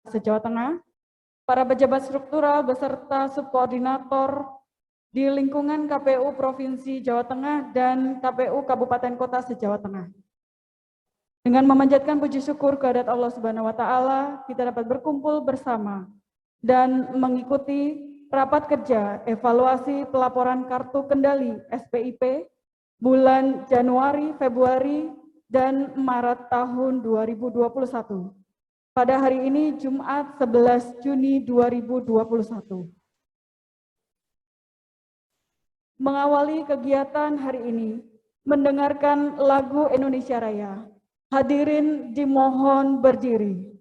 se-Jawa Tengah, para pejabat struktural beserta subkoordinator di lingkungan KPU Provinsi Jawa Tengah dan KPU Kabupaten Kota se-Jawa Tengah. Dengan memanjatkan puji syukur kehadirat Allah Subhanahu wa taala, kita dapat berkumpul bersama dan mengikuti rapat kerja evaluasi pelaporan kartu kendali SPIP bulan Januari, Februari, dan Maret tahun 2021. Pada hari ini Jumat 11 Juni 2021. Mengawali kegiatan hari ini, mendengarkan lagu Indonesia Raya. Hadirin dimohon berdiri.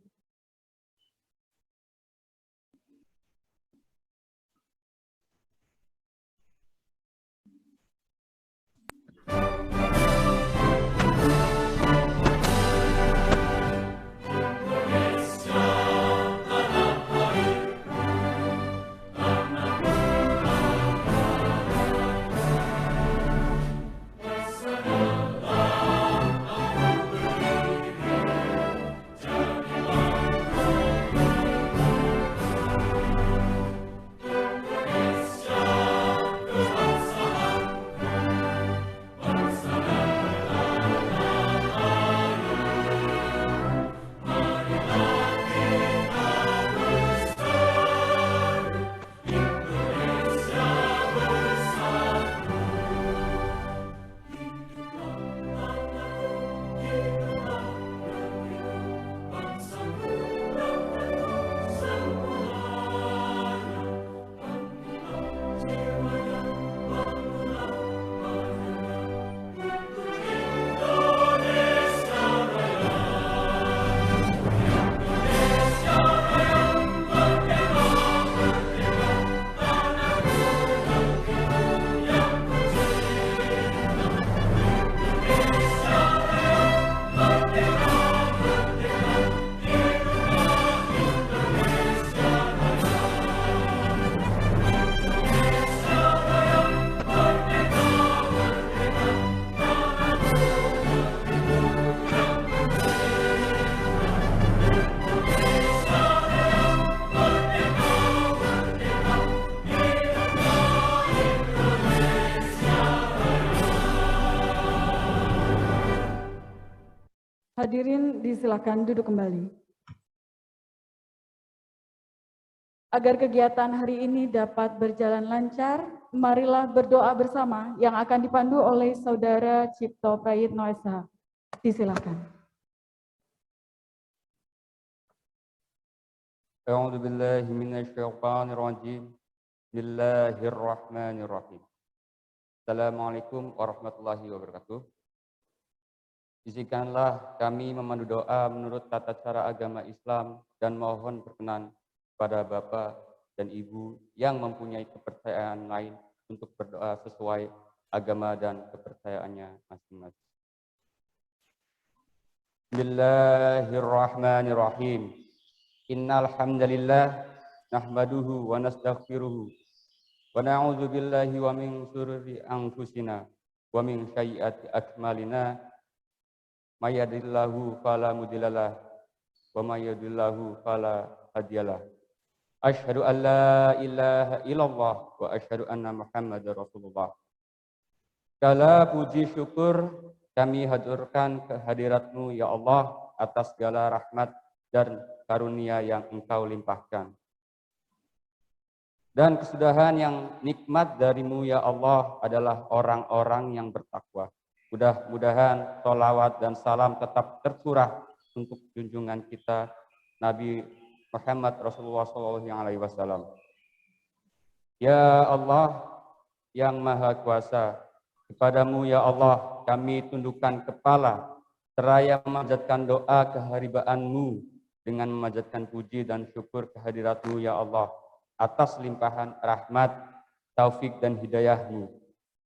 Hadirin disilakan duduk kembali. Agar kegiatan hari ini dapat berjalan lancar, marilah berdoa bersama yang akan dipandu oleh Saudara Cipto Prayitno SH. Disilakan. A'udzu billahi minasyaitonir rajim. Bismillahirrahmanirrahim. Assalamualaikum warahmatullahi wabarakatuh. Izinkanlah kami memandu doa menurut tata cara agama Islam dan mohon berkenan pada Bapak dan Ibu yang mempunyai kepercayaan lain untuk berdoa sesuai agama dan kepercayaannya masing-masing. Bismillahirrahmanirrahim. Innal hamdalillah nahmaduhu wa nastaghfiruhu wa na'udzu billahi wa min syururi anfusina wa min sayyiati a'malina. May yahdihillahu fala mudhillalah wa may yudhlilhu fala hadiyalah. Asyhadu an la ilaha illallah wa asyhadu anna Muhammadar Rasulullah. Segala puji syukur kami haturkan kehadirat-Mu ya Allah atas segala rahmat dan karunia yang Engkau limpahkan. Dan kesudahan yang nikmat dari-Mu ya Allah adalah orang-orang yang bertakwa. Mudah-mudahan sholawat dan salam tetap tercurah untuk junjungan kita Nabi Muhammad Rasulullah SAW. Ya Allah yang Maha Kuasa, kepadamu ya Allah kami tundukkan kepala seraya memanjatkan doa keharibaanmu dengan memanjatkan puji dan syukur kehadiratmu ya Allah atas limpahan rahmat, taufik dan hidayahmu.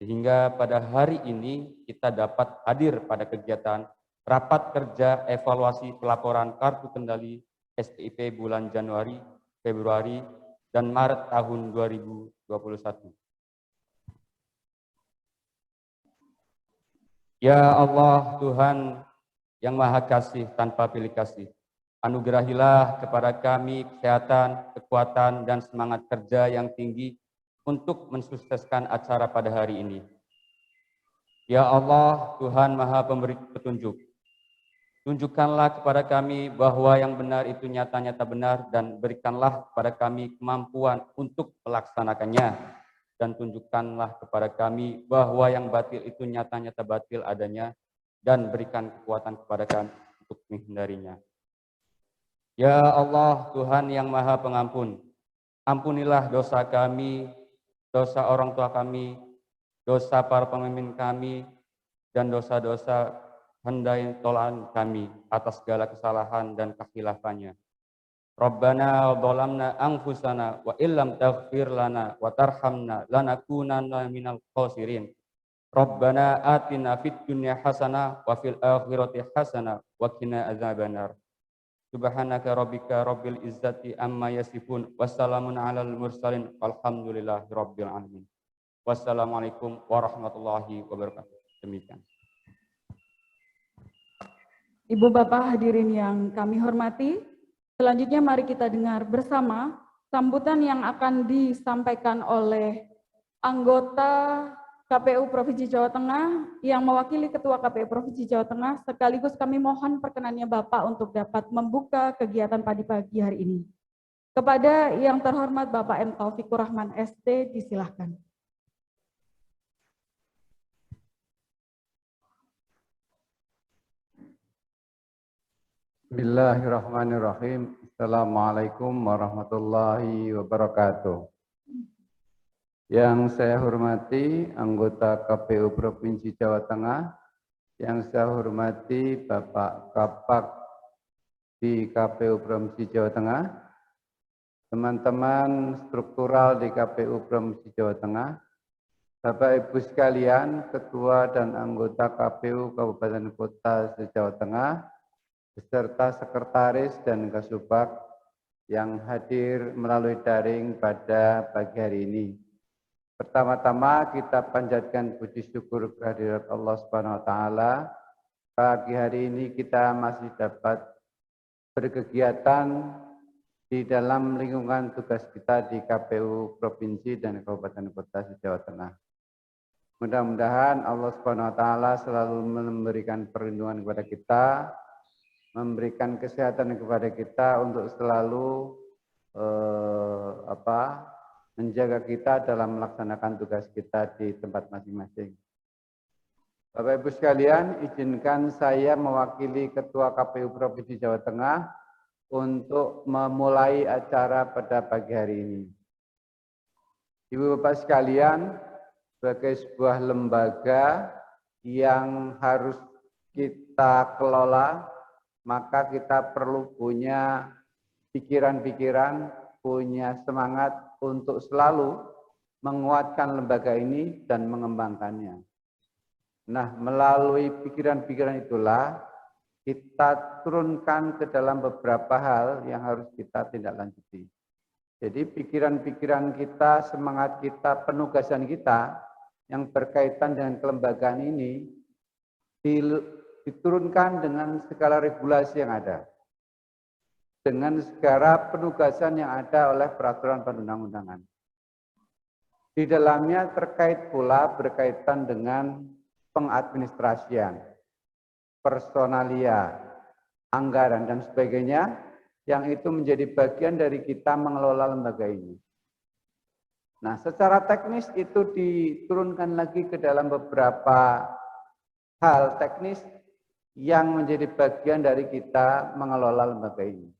Sehingga pada hari ini kita dapat hadir pada kegiatan rapat kerja evaluasi pelaporan kartu kendali SPIP bulan Januari, Februari, dan Maret tahun 2021. Ya Allah Tuhan yang Maha Kasih tanpa pilih kasih, Anugerahilah kepada kami kesehatan, kekuatan, dan semangat kerja yang tinggi untuk mensukseskan acara pada hari ini. Ya Allah, Tuhan Maha Pemberi petunjuk, tunjukkanlah kepada kami bahwa yang benar itu nyata-nyata benar dan berikanlah kepada kami kemampuan untuk melaksanakannya. Dan tunjukkanlah kepada kami bahwa yang batil itu nyata-nyata batil adanya dan berikan kekuatan kepada kami untuk menghindarinya. Ya Allah, Tuhan yang Maha Pengampun, ampunilah dosa kami, dosa orang tua kami, dosa para pemimpin kami, dan dosa-dosa hendai tolan kami atas segala kesalahan dan kekhilafan-Nya. Rabbana dhalamna anfusana wa illam taghfir lana wa tarhamna lanakunanna minal khasirin. Rabbana atina fid dunya hasanah wa fil akhirati hasanah wa qina adzabannar. Subhanaka rabbika rabbil izzati amma yasifun wassalamun alal mursalin walhamdulillahi rabbil alamin. Wassalamualaikum warahmatullahi wabarakatuh. Demikian. Ibu Bapak hadirin yang kami hormati, selanjutnya mari kita dengar bersama sambutan yang akan disampaikan oleh anggota KPU Provinsi Jawa Tengah yang mewakili Ketua KPU Provinsi Jawa Tengah, sekaligus kami mohon perkenannya Bapak untuk dapat membuka kegiatan pagi pagi hari ini. Kepada yang terhormat Bapak M. Taufikur Rahman ST, disilahkan. Bismillahirrahmanirrahim. Assalamualaikum warahmatullahi wabarakatuh. Yang saya hormati anggota KPU Provinsi Jawa Tengah, yang saya hormati Bapak Kapak di KPU Provinsi Jawa Tengah, teman-teman struktural di KPU Provinsi Jawa Tengah, Bapak Ibu sekalian, Ketua dan anggota KPU Kabupaten Kota se-Jawa Tengah, beserta Sekretaris dan Kasubag yang hadir melalui daring pada pagi hari ini. Pertama-tama kita panjatkan puji syukur kehadirat Allah Subhanahu wa taala. Pagi hari ini kita masih dapat berkegiatan di dalam lingkungan tugas kita di KPU Provinsi dan Kabupaten Kota se-Jawa Tengah. Mudah-mudahan Allah Subhanahu wa taala selalu memberikan perlindungan kepada kita, memberikan kesehatan kepada kita untuk selalu menjaga kita dalam melaksanakan tugas kita di tempat masing-masing. Bapak Ibu sekalian, izinkan saya mewakili Ketua KPU Provinsi Jawa Tengah untuk memulai acara pada pagi hari ini. Ibu Bapak sekalian, sebagai sebuah lembaga yang harus kita kelola, maka kita perlu punya pikiran-pikiran, punya semangat untuk selalu menguatkan lembaga ini dan mengembangkannya. Nah, melalui pikiran-pikiran itulah kita turunkan ke dalam beberapa hal yang harus kita tindak lanjuti. Jadi pikiran-pikiran kita, semangat kita, penugasan kita yang berkaitan dengan kelembagaan ini diturunkan dengan segala regulasi yang ada, dengan segala penugasan yang ada oleh peraturan perundang-undangan. Di dalamnya terkait pula berkaitan dengan pengadministrasian, personalia, anggaran, dan sebagainya, yang itu menjadi bagian dari kita mengelola lembaga ini. Nah, secara teknis itu diturunkan lagi ke dalam beberapa hal teknis yang menjadi bagian dari kita mengelola lembaga ini.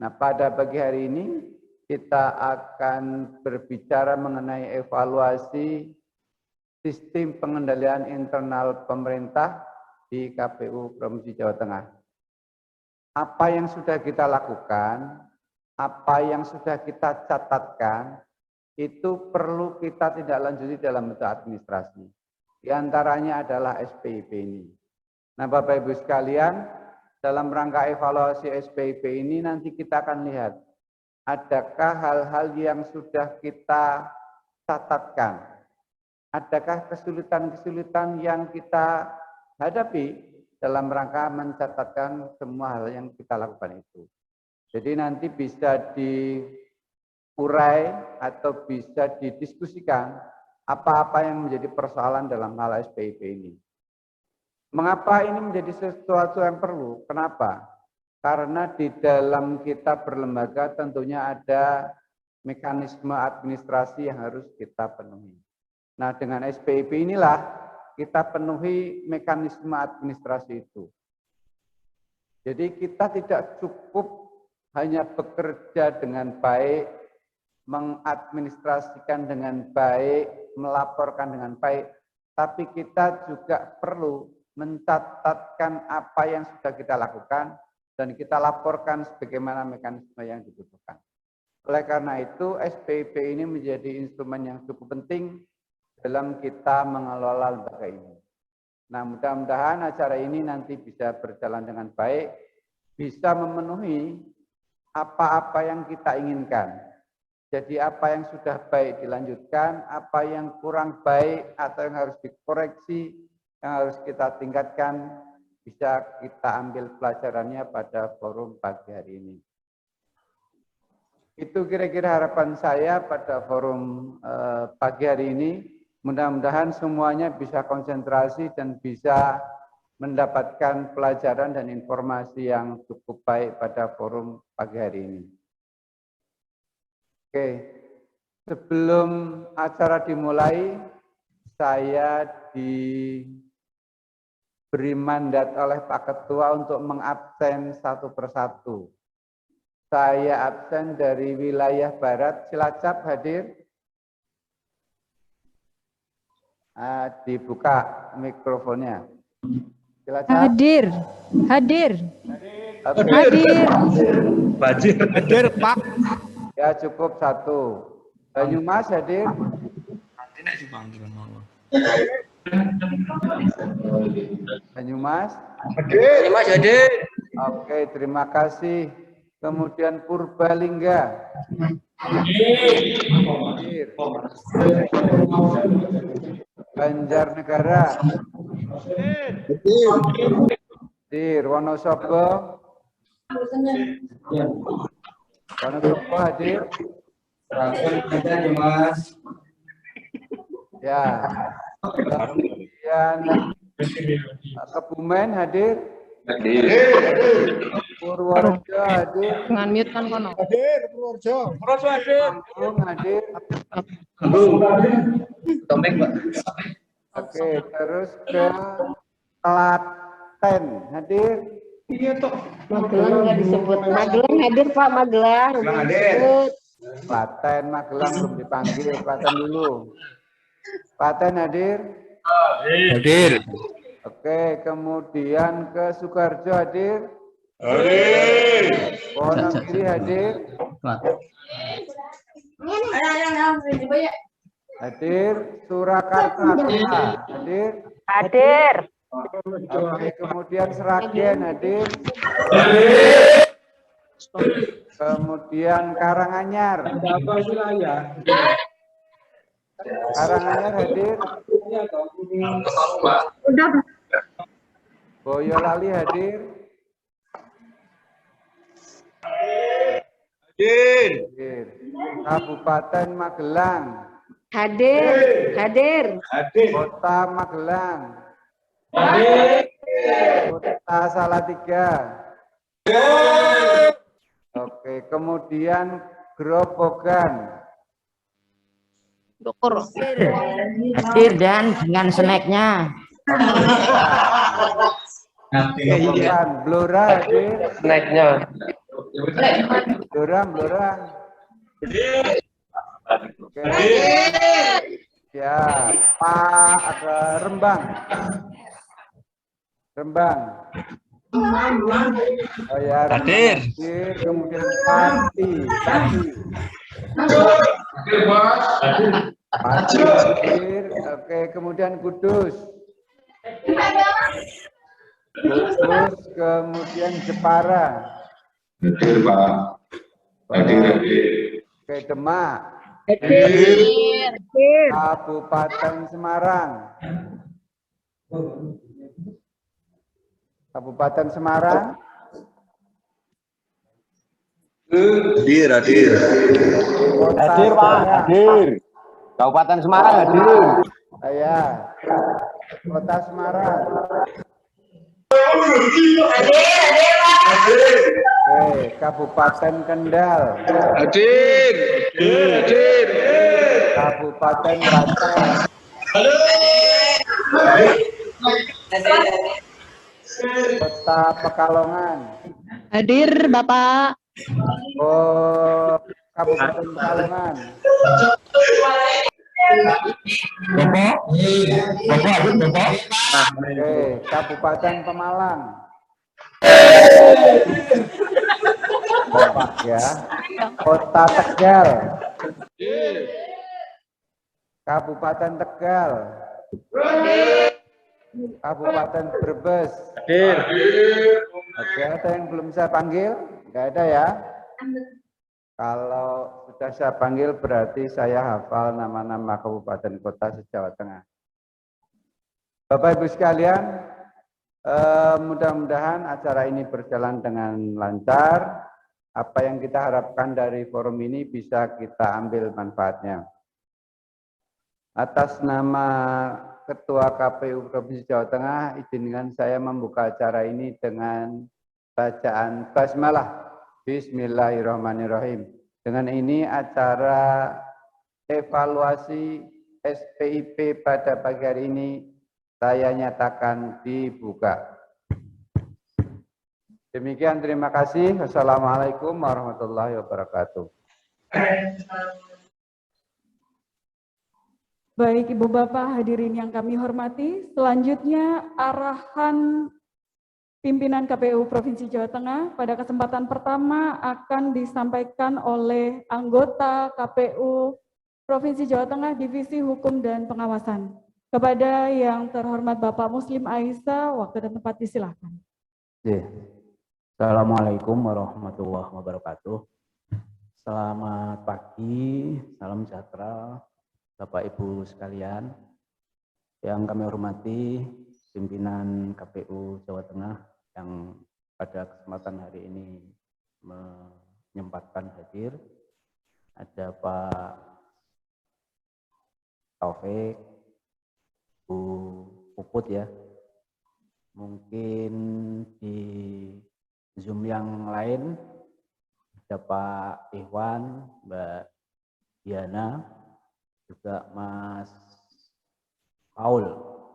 Nah, pada pagi hari ini kita akan berbicara mengenai evaluasi sistem pengendalian internal pemerintah di KPU Provinsi Jawa Tengah. Apa yang sudah kita lakukan, apa yang sudah kita catatkan, itu perlu kita tidak lanjuti dalam bentuk administrasi. Di antaranya adalah SPIP ini. Nah, Bapak Ibu sekalian, dalam rangka evaluasi SPIP ini nanti kita akan lihat adakah hal-hal yang sudah kita catatkan, adakah kesulitan-kesulitan yang kita hadapi dalam rangka mencatatkan semua hal yang kita lakukan itu. Jadi nanti bisa diurai atau bisa didiskusikan apa-apa yang menjadi persoalan dalam hal SPIP ini. Mengapa ini menjadi sesuatu yang perlu? Kenapa? Karena di dalam kita berlembaga tentunya ada mekanisme administrasi yang harus kita penuhi. Nah, dengan SPIP inilah kita penuhi mekanisme administrasi itu. Jadi kita tidak cukup hanya bekerja dengan baik, mengadministrasikan dengan baik, melaporkan dengan baik, tapi kita juga perlu mencatatkan apa yang sudah kita lakukan dan kita laporkan sebagaimana mekanisme yang dibutuhkan. Oleh karena itu, SPIP ini menjadi instrumen yang cukup penting dalam kita mengelola lembaga ini. Nah, mudah-mudahan acara ini nanti bisa berjalan dengan baik, bisa memenuhi apa-apa yang kita inginkan. Jadi apa yang sudah baik dilanjutkan, apa yang kurang baik atau yang harus dikoreksi, yang harus kita tingkatkan, bisa kita ambil pelajarannya pada forum pagi hari ini. Itu kira-kira harapan saya pada forum pagi hari ini. Mudah-mudahan semuanya bisa konsentrasi dan bisa mendapatkan pelajaran dan informasi yang cukup baik pada forum pagi hari ini. Oke, sebelum acara dimulai, saya diberi mandat oleh Pak Ketua untuk mengabsen satu persatu. Saya absen dari wilayah Barat. Cilacap hadir? Dibuka mikrofonnya. Cilacap. Hadir. Hadir. Hadir, Pak. Ya, cukup satu. Banyumas hadir? Banyumas? Banyumas hadir. Oke, terima kasih. Kemudian Purbalingga. Hadir. Banjarnegara. Hadir. Wonosobo. Wonosobo hadir. Ya. Kemudian Kebumen hadir. Purworejo hadir. Dengan mute kan kono. Hadir, Purworejo. Purworejo hadir. Lampung hadir. Tomeng, Pak. Oke, terus ke Klaten hadir. Magelang nggak disebut. Magelang hadir Pak, Magelang. Klaten, Magelang belum dipanggil. Klaten dulu. Klaten hadir. Hadir. Oke, kemudian ke Sukoharjo hadir. Hadir. Wonogiri hadir. Hadir. Surakarta hadir. Hadir. Oke, kemudian Sragen hadir. Kemudian Karanganyar. Karanganyar hadir. Boyolali hadir. Hadir. Kabupaten Magelang. Hadir. Hadir. Kota Magelang. Kota Salatiga. Oke, kemudian Grobogan. Hadir dan dengan snacknya. Grobogan. Blora hadir. Snacknya. Blora. Oke. Ya, Pak ada Rembang. Oh ya, Hadir. Kemudian Pati. Hadir. Oke, kemudian Kudus. Kemudian Jepara. Hadir, Pak. Hadir. Oke, Demak. Hadir. Kabupaten Semarang. Kabupaten Semarang. Hadir. Kota Hadir Pak, Surabaya. hadir. Kabupaten Semarang hadir. Ya. Kota Semarang. Oke, Kabupaten Kendal. Hadir. Kabupaten Banten. Kota Pekalongan. Hadir Bapak. Oh, Kabupaten Pekalongan. Oke, Kabupaten Pemalang. Bapak ya. Kota Tegal. Kabupaten Tegal. Kabupaten Brebes. Hadir. Oke, ada yang belum saya panggil? Enggak ada ya? Kalau sudah saya panggil berarti saya hafal nama-nama kabupaten kota se-Jawa Tengah. Bapak Ibu sekalian, mudah-mudahan acara ini berjalan dengan lancar. Apa yang kita harapkan dari forum ini bisa kita ambil manfaatnya. Atas nama Ketua KPU Provinsi Jawa Tengah, izinkan saya membuka acara ini dengan bacaan basmalah. Bismillahirrahmanirrahim. Dengan ini acara evaluasi SPIP pada pagi hari ini saya nyatakan dibuka. Demikian, terima kasih. Wassalamualaikum warahmatullahi wabarakatuh. Baik Ibu Bapak hadirin yang kami hormati, selanjutnya arahan pimpinan KPU Provinsi Jawa Tengah pada kesempatan pertama akan disampaikan oleh anggota KPU Provinsi Jawa Tengah Divisi Hukum dan Pengawasan. Kepada yang terhormat Bapak Muslim Aisyah, waktu dan tempat disilahkan. Assalamualaikum warahmatullahi wabarakatuh. Selamat pagi, salam sejahtera Bapak Ibu sekalian. Yang kami hormati pimpinan KPU Jawa Tengah yang pada kesempatan hari ini menyempatkan hadir. Ada Pak Taufik, Bu Puput ya. Mungkin di Zoom yang lain ada Pak Ikhwan, Mbak Diana, juga Mas Paul.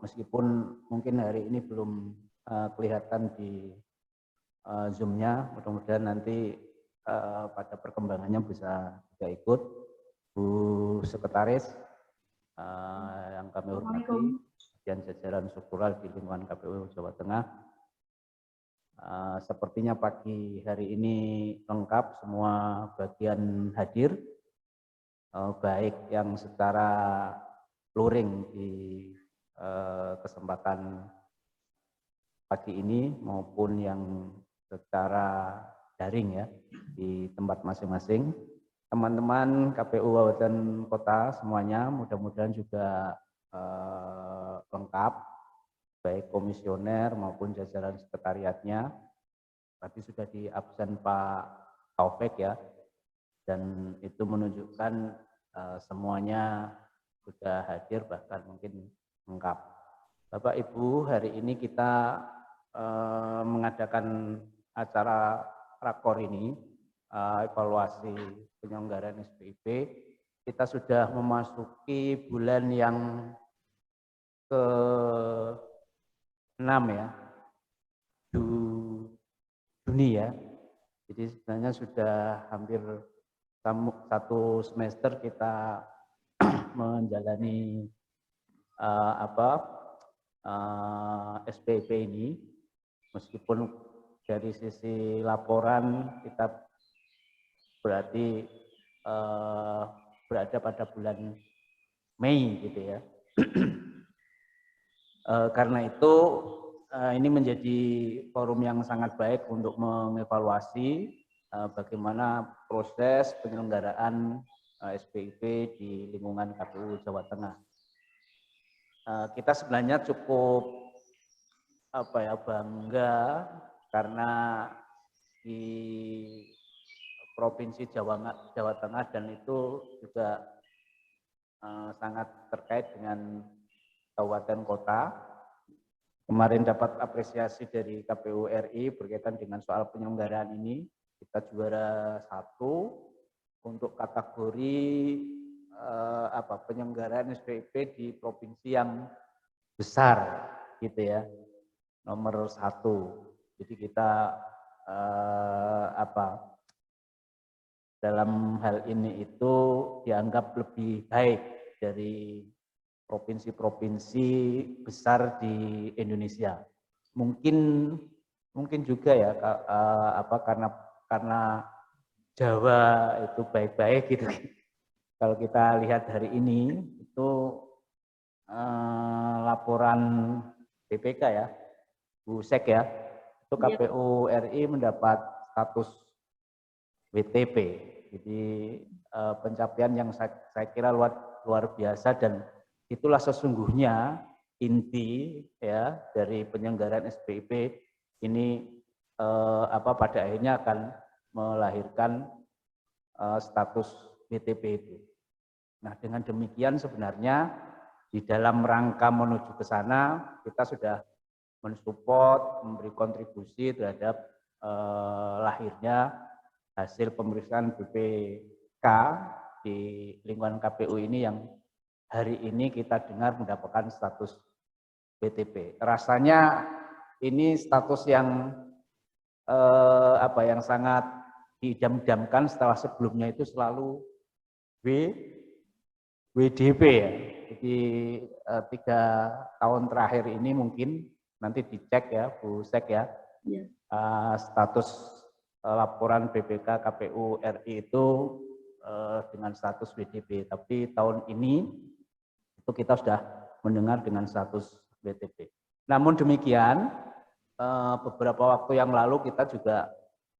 Meskipun mungkin hari ini belum kelihatan di Zoom-nya, mudah-mudahan nanti pada perkembangannya bisa ikut. Bu Sekretaris yang kami hormati, dan jajaran struktural di lingkungan KPU Jawa Tengah. Sepertinya pagi hari ini lengkap, semua bagian hadir, baik yang secara luring di kesempatan pagi ini maupun yang secara daring ya di tempat masing-masing. Teman-teman KPU Kabupaten Kota semuanya mudah-mudahan juga lengkap, baik komisioner maupun jajaran sekretariatnya. Tadi sudah di absen Pak Taufik ya, dan itu menunjukkan semuanya sudah hadir, bahkan mungkin lengkap. Bapak Ibu, hari ini kita mengadakan acara rakor ini, evaluasi penyelenggaraan SPIP. Kita sudah memasuki bulan yang ke-6 ya, Juni ya. Jadi sebenarnya sudah hampir satu semester kita menjalani SPIP ini. Meskipun dari sisi laporan kita berarti berada pada bulan Mei gitu ya. Karena itu ini menjadi forum yang sangat baik untuk mengevaluasi bagaimana proses penyelenggaraan SPIP di lingkungan KPU Jawa Tengah. Kita sebenarnya cukup bangga karena di Provinsi Jawa Tengah dan itu juga sangat terkait dengan kabupaten kota. Kemarin dapat apresiasi dari KPU RI berkaitan dengan soal penyelenggaraan ini. Kita juara 1 untuk kategori penyelenggaraan SPIP di provinsi yang besar, gitu ya, nomor 1. Jadi kita dalam hal ini itu dianggap lebih baik dari provinsi-provinsi besar di Indonesia. Mungkin juga ya karena Jawa itu baik-baik gitu. Kalau kita lihat hari ini itu laporan BPK ya, Busek ya, itu KPU RI mendapat status WTP. Jadi pencapaian yang saya kira luar biasa dan itulah sesungguhnya inti ya dari penyelenggaraan SPIP ini pada akhirnya akan melahirkan status WTP itu. Nah, dengan demikian sebenarnya di dalam rangka menuju ke sana kita sudah mensupport, memberi kontribusi terhadap lahirnya hasil pemeriksaan BPK di lingkungan KPU ini yang hari ini kita dengar mendapatkan status WTP. Rasanya ini status yang yang sangat diidam-idamkan setelah sebelumnya itu selalu WDP ya. Jadi 3 tahun terakhir ini mungkin nanti dicek ya Bu Sek ya. Status laporan BPK KPU RI itu dengan status WDP, tapi tahun ini itu kita sudah mendengar dengan status WTP. Namun demikian, beberapa waktu yang lalu kita juga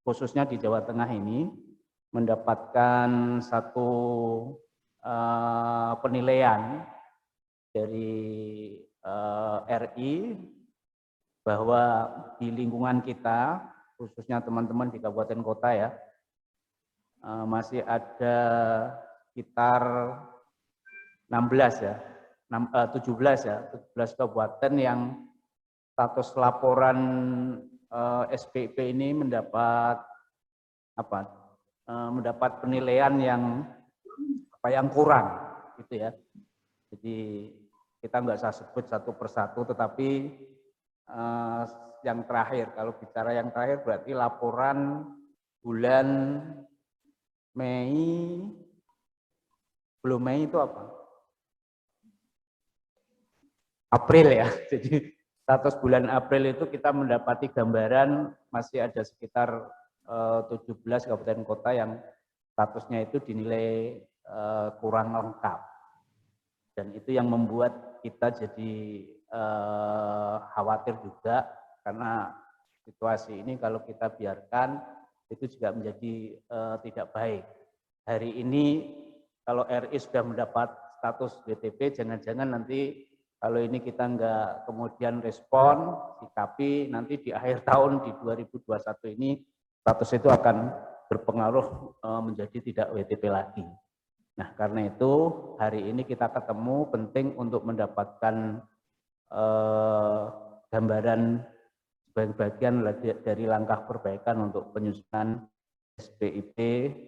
khususnya di Jawa Tengah ini mendapatkan satu penilaian dari RI bahwa di lingkungan kita, khususnya teman-teman di kabupaten kota ya, masih ada sekitar 17 kabupaten yang status laporan SPIP ini mendapat penilaian yang kurang gitu ya. Jadi kita nggak usah sebut satu persatu, tetapi yang terakhir, kalau bicara yang terakhir berarti laporan bulan Mei, belum Mei itu apa? April ya. Jadi status bulan April itu kita mendapati gambaran masih ada sekitar 17 kabupaten kota yang statusnya itu dinilai kurang lengkap. Dan itu yang membuat kita jadi khawatir juga karena situasi ini kalau kita biarkan itu juga menjadi tidak baik. Hari ini kalau RI sudah mendapat status WTP, jangan-jangan nanti kalau ini kita nggak kemudian respon, sikapi, nanti di akhir tahun di 2021 ini status itu akan berpengaruh menjadi tidak WTP lagi. Nah, karena itu hari ini kita ketemu penting untuk mendapatkan gambaran sebagai bagian dari langkah perbaikan untuk penyusunan SPIP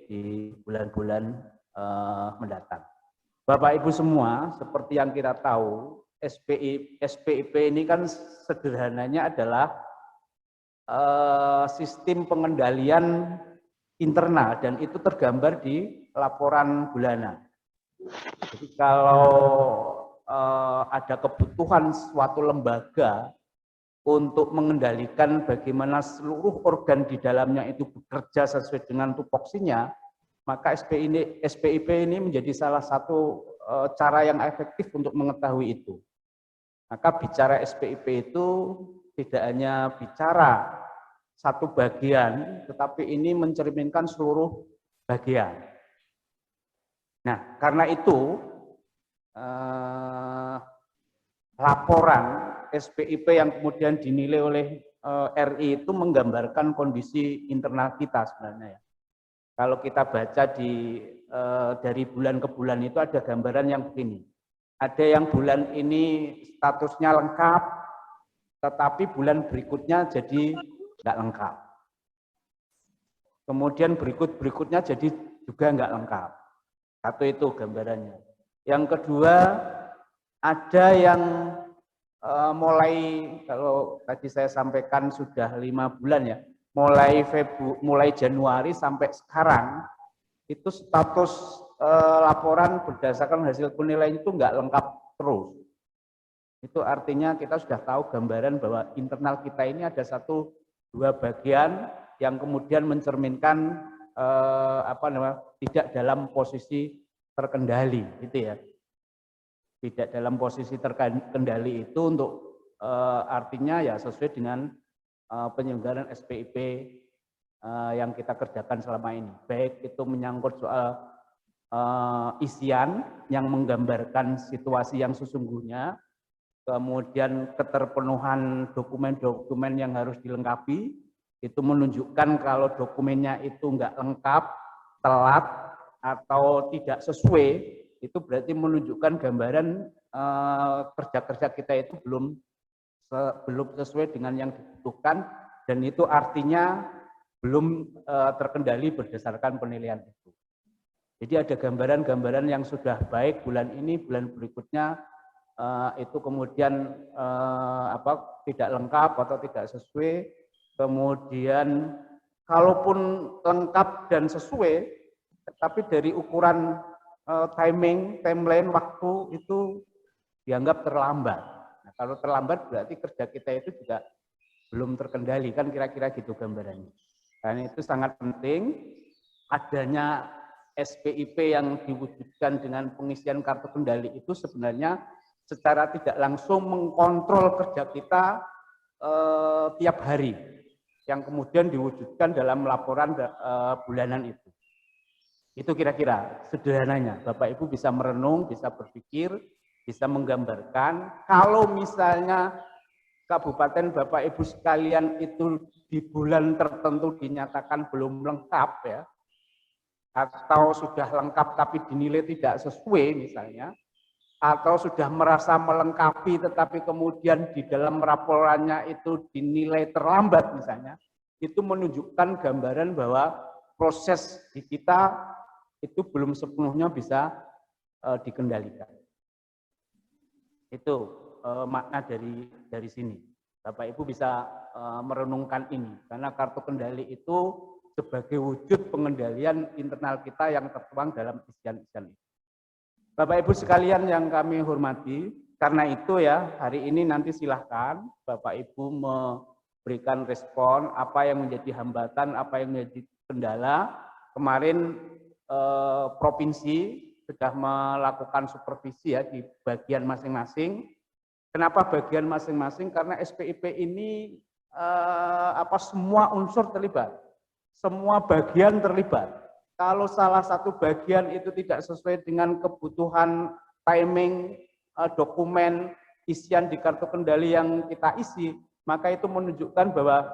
di bulan-bulan mendatang. Bapak Ibu semua, seperti yang kita tahu, SPIP ini kan sederhananya adalah sistem pengendalian internal dan itu tergambar di laporan bulanan. Jadi kalau ada kebutuhan suatu lembaga untuk mengendalikan bagaimana seluruh organ di dalamnya itu bekerja sesuai dengan tupoksinya, maka SPIP ini menjadi salah satu cara yang efektif untuk mengetahui itu. Maka bicara SPIP itu tidak hanya bicara satu bagian, tetapi ini mencerminkan seluruh bagian. Nah, karena itu laporan SPIP yang kemudian dinilai oleh RI itu menggambarkan kondisi internal kita sebenarnya ya. Kalau kita baca dari bulan ke bulan itu ada gambaran yang begini. Ada yang bulan ini statusnya lengkap, tetapi bulan berikutnya jadi nggak lengkap. Kemudian berikutnya jadi juga nggak lengkap. Satu itu gambarannya. Yang kedua, ada yang mulai, kalau tadi saya sampaikan sudah 5 bulan ya, mulai Januari sampai sekarang, itu status laporan berdasarkan hasil penilaian itu nggak lengkap terus. Itu artinya kita sudah tahu gambaran bahwa internal kita ini ada 1-2 bagian yang kemudian mencerminkan tidak dalam posisi terkendali, gitu ya. Tidak dalam posisi terkendali itu untuk artinya ya sesuai dengan penyelenggaraan SPIP yang kita kerjakan selama ini. Baik itu menyangkut soal isian yang menggambarkan situasi yang sesungguhnya, kemudian keterpenuhan dokumen-dokumen yang harus dilengkapi, itu menunjukkan kalau dokumennya itu enggak lengkap, telat, atau tidak sesuai, itu berarti menunjukkan gambaran kerja-kerja kita itu belum sesuai dengan yang dibutuhkan, dan itu artinya belum terkendali berdasarkan penilaian itu. Jadi ada gambaran-gambaran yang sudah baik bulan ini, bulan berikutnya itu kemudian tidak lengkap atau tidak sesuai. Kemudian kalaupun lengkap dan sesuai, tapi dari ukuran timeline waktu itu dianggap terlambat. Nah, kalau terlambat berarti kerja kita itu juga belum terkendali, kan kira-kira gitu gambarannya. Dan itu sangat penting adanya SPIP yang diwujudkan dengan pengisian kartu kendali itu sebenarnya secara tidak langsung mengkontrol kerja kita tiap hari, yang kemudian diwujudkan dalam laporan bulanan itu. Itu kira-kira sederhananya. Bapak Ibu bisa merenung, bisa berpikir, bisa menggambarkan kalau misalnya kabupaten Bapak Ibu sekalian itu di bulan tertentu dinyatakan belum lengkap ya, atau sudah lengkap tapi dinilai tidak sesuai misalnya, atau sudah merasa melengkapi tetapi kemudian di dalam laporannya itu dinilai terlambat misalnya, itu menunjukkan gambaran bahwa proses di kita itu belum sepenuhnya bisa dikendalikan. Itu makna dari sini. Bapak Ibu bisa merenungkan ini, karena kartu kendali itu sebagai wujud pengendalian internal kita yang tertuang dalam isian-isian itu. Bapak Ibu sekalian yang kami hormati, karena itu ya hari ini nanti silahkan Bapak Ibu memberikan respon apa yang menjadi hambatan, apa yang menjadi kendala. Kemarin provinsi sudah melakukan supervisi ya di bagian masing-masing. Kenapa bagian masing-masing? Karena SPIP ini semua unsur terlibat, semua bagian terlibat. Kalau salah satu bagian itu tidak sesuai dengan kebutuhan timing dokumen isian di kartu kendali yang kita isi, maka itu menunjukkan bahwa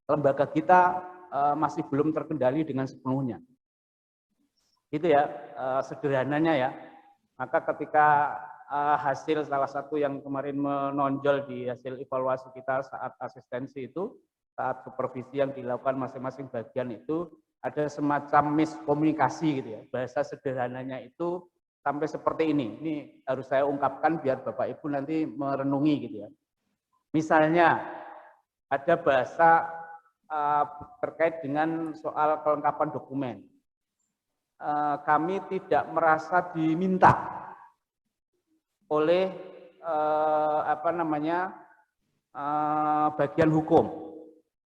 lembaga kita masih belum terkendali dengan sepenuhnya. Itu ya sederhananya ya. Maka ketika hasil salah satu yang kemarin menonjol di hasil evaluasi kita saat asistensi itu, saat supervisi yang dilakukan masing-masing bagian itu, ada semacam miskomunikasi gitu ya. Bahasa sederhananya itu sampai seperti ini. Ini harus saya ungkapkan biar Bapak Ibu nanti merenungi gitu ya. Misalnya ada bahasa terkait dengan soal kelengkapan dokumen. Kami tidak merasa diminta oleh bagian hukum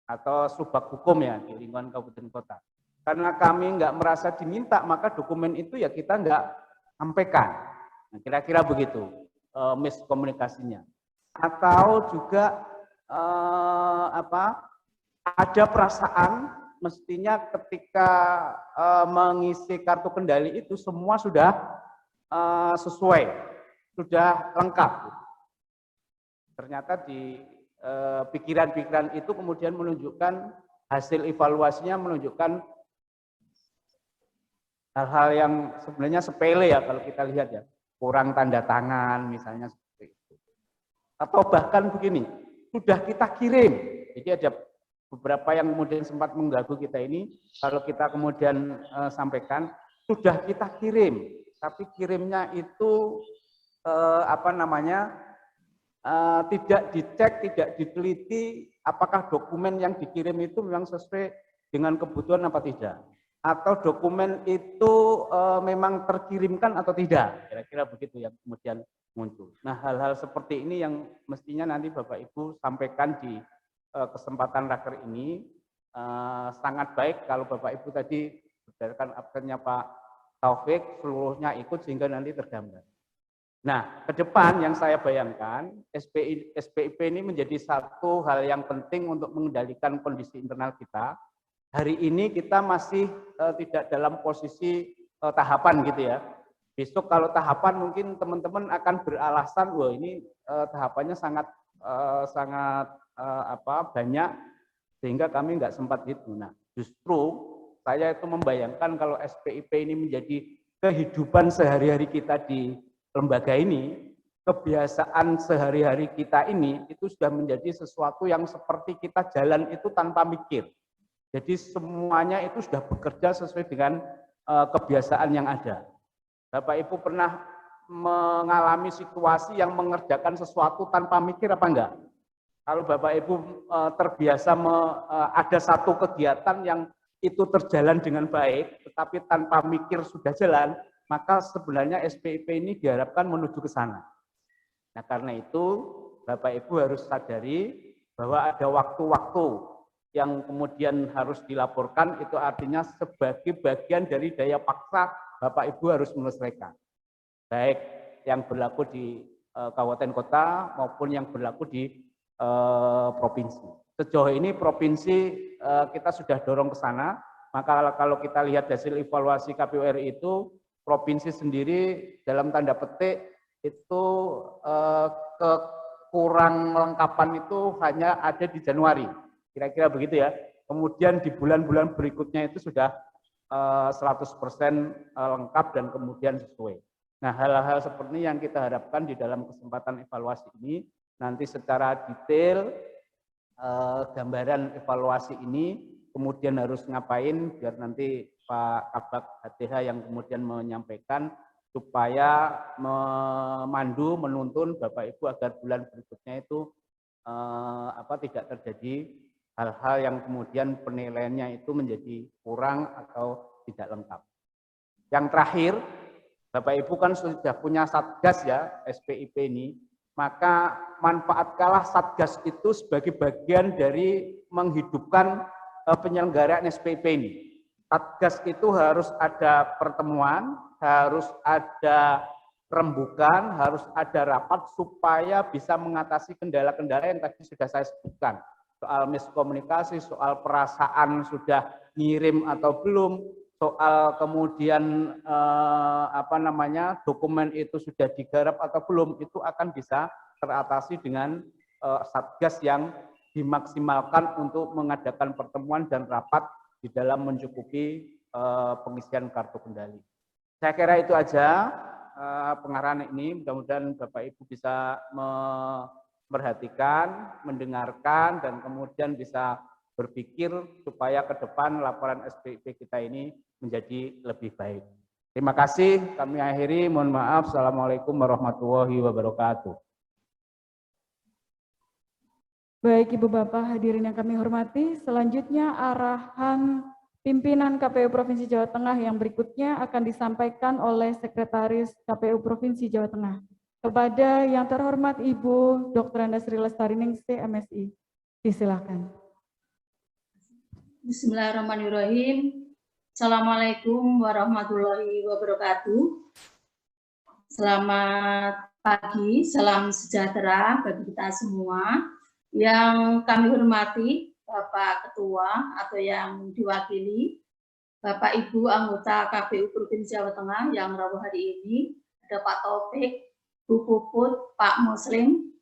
atau subak hukum ya di lingkungan kabupaten kota. Karena kami nggak merasa diminta, maka dokumen itu ya kita nggak sampaikan. Nah, kira-kira begitu miskomunikasinya. Atau juga ada perasaan mestinya ketika mengisi kartu kendali itu semua sudah sesuai, sudah lengkap. ternyata di pikiran-pikiran itu kemudian menunjukkan hasil evaluasinya menunjukkan hal-hal yang sebenarnya sepele ya kalau kita lihat ya, kurang tanda tangan misalnya seperti itu. Atau bahkan begini, sudah kita kirim. Jadi ada beberapa yang kemudian sempat mengganggu kita ini, kalau kita kemudian sampaikan, sudah kita kirim, tapi kirimnya itu tidak dicek, tidak diteliti apakah dokumen yang dikirim itu memang sesuai dengan kebutuhan apa tidak, atau dokumen itu memang terkirimkan atau tidak, kira-kira begitu yang kemudian muncul. Nah, hal-hal seperti ini yang mestinya nanti Bapak Ibu sampaikan di kesempatan raker ini. Sangat baik kalau Bapak Ibu tadi berdasarkan absennya Pak Taufik seluruhnya ikut sehingga nanti tergambar. Nah, ke depan yang saya bayangkan SPIP ini menjadi satu hal yang penting untuk mengendalikan kondisi internal kita. Hari ini kita masih tidak dalam posisi tahapan gitu ya. Besok kalau tahapan mungkin teman-teman akan beralasan, wah ini tahapannya sangat banyak sehingga kami nggak sempat gitu. Nah, justru saya itu membayangkan kalau SPIP ini menjadi kehidupan sehari-hari kita di lembaga ini, kebiasaan sehari-hari kita ini itu sudah menjadi sesuatu yang seperti kita jalan itu tanpa mikir. Jadi semuanya itu sudah bekerja sesuai dengan kebiasaan yang ada. Bapak Ibu pernah mengalami situasi yang mengerjakan sesuatu tanpa mikir apa enggak? Kalau Bapak Ibu terbiasa ada satu kegiatan yang itu terjalan dengan baik, tetapi tanpa mikir sudah jalan, maka sebenarnya SPIP ini diharapkan menuju ke sana. Nah, karena itu Bapak Ibu harus sadari bahwa ada waktu-waktu yang kemudian harus dilaporkan, itu artinya sebagai bagian dari daya paksa Bapak Ibu harus menyelesaikan. Baik yang berlaku di kabupaten kota maupun yang berlaku di provinsi. Sejauh ini provinsi kita sudah dorong ke sana, maka kalau kita lihat hasil evaluasi KPU RI itu, provinsi sendiri dalam tanda petik itu kekurang lengkapan itu hanya ada di Januari, kira-kira begitu ya. Kemudian di bulan-bulan berikutnya itu sudah 100% lengkap dan kemudian sesuai. Nah, hal-hal seperti yang kita harapkan di dalam kesempatan evaluasi ini, nanti secara detail gambaran evaluasi ini kemudian harus ngapain biar nanti Pak Kabak HTH yang kemudian menyampaikan supaya memandu, menuntun Bapak Ibu agar bulan berikutnya itu tidak terjadi hal-hal yang kemudian penilaiannya itu menjadi kurang atau tidak lengkap. Yang terakhir, Bapak Ibu kan sudah punya Satgas ya, SPIP ini, maka manfaatkanlah Satgas itu sebagai bagian dari menghidupkan penyelenggaraan SPIP ini. Satgas itu harus ada pertemuan, harus ada rembukan, harus ada rapat supaya bisa mengatasi kendala-kendala yang tadi sudah saya sebutkan. Soal miskomunikasi, soal perasaan sudah ngirim atau belum, soal kemudian dokumen itu sudah digarap atau belum, itu akan bisa teratasi dengan Satgas yang dimaksimalkan untuk mengadakan pertemuan dan rapat di dalam mencukupi pengisian kartu kendali. Saya kira itu aja pengarahan ini, mudah-mudahan Bapak Ibu bisa memperhatikan, mendengarkan, dan kemudian bisa berpikir supaya ke depan laporan SPIP kita ini menjadi lebih baik. Terima kasih, kami akhiri, mohon maaf. Assalamualaikum warahmatullahi wabarakatuh. Baik Ibu Bapak hadirin yang kami hormati, selanjutnya arahan pimpinan KPU Provinsi Jawa Tengah yang berikutnya akan disampaikan oleh Sekretaris KPU Provinsi Jawa Tengah. Kepada yang terhormat Ibu Dr. Andasri Lestariningsih, MSI, disilakan. Bismillahirrahmanirrahim. Assalamualaikum warahmatullahi wabarakatuh. Selamat pagi, salam sejahtera bagi kita semua. Yang kami hormati Bapak Ketua atau yang diwakili, Bapak Ibu anggota KPU Provinsi Jawa Tengah yang rawuh hari ini, ada Pak Taufik, Bu Puput, Pak Muslim,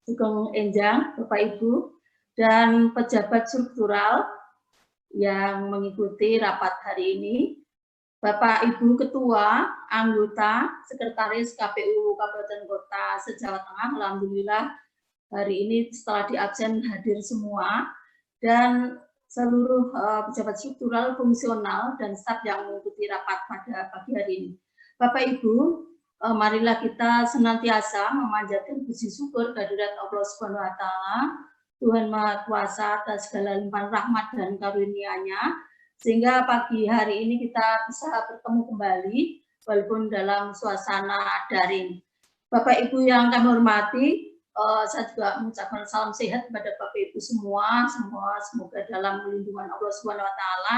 Sugeng Enjang, Bapak Ibu, dan pejabat struktural yang mengikuti rapat hari ini, Bapak Ibu Ketua, anggota, Sekretaris KPU Kabupaten Kota se-Jawa Tengah, alhamdulillah hari ini setelah diabsen hadir semua, dan seluruh pejabat struktural, fungsional, dan staf yang mengikuti rapat pada pagi hari ini. Bapak Ibu, marilah kita senantiasa memanjatkan puji syukur kehadirat Allah Subhanahu wa Ta'ala, Tuhan Maha Kuasa atas segala limpahan rahmat dan karunia-Nya, sehingga pagi hari ini kita bisa bertemu kembali walaupun dalam suasana daring. Bapak Ibu yang kami hormati, saya juga mengucapkan salam sehat kepada Bapak Ibu semua semoga dalam lindungan Allah Subhanahu wa Ta'ala,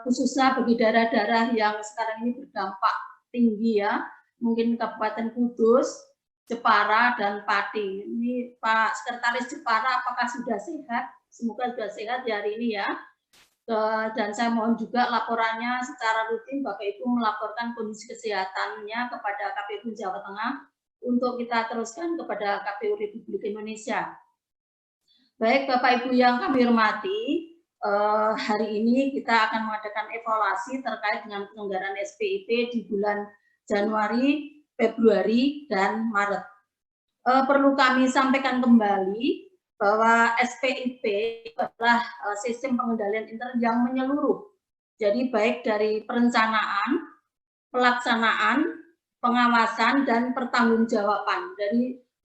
khususnya bagi daerah-daerah yang sekarang ini berdampak tinggi ya, mungkin Kabupaten Kudus, Jepara, dan Pati. Ini Pak Sekretaris Jepara apakah sudah sehat? Semoga sudah sehat di hari ini ya. Dan saya mohon juga laporannya secara rutin Bapak Ibu melaporkan kondisi kesehatannya kepada KPU Jawa Tengah untuk kita teruskan kepada KPU Republik Indonesia. Baik Bapak Ibu yang kami hormati, hari ini kita akan mengadakan evaluasi terkait dengan penyelenggaraan SPIP di bulan Januari, Februari, dan Maret. Perlu kami sampaikan kembali bahwa SPIP adalah sistem pengendalian intern yang menyeluruh. Jadi baik dari perencanaan, pelaksanaan, pengawasan, dan pertanggungjawaban.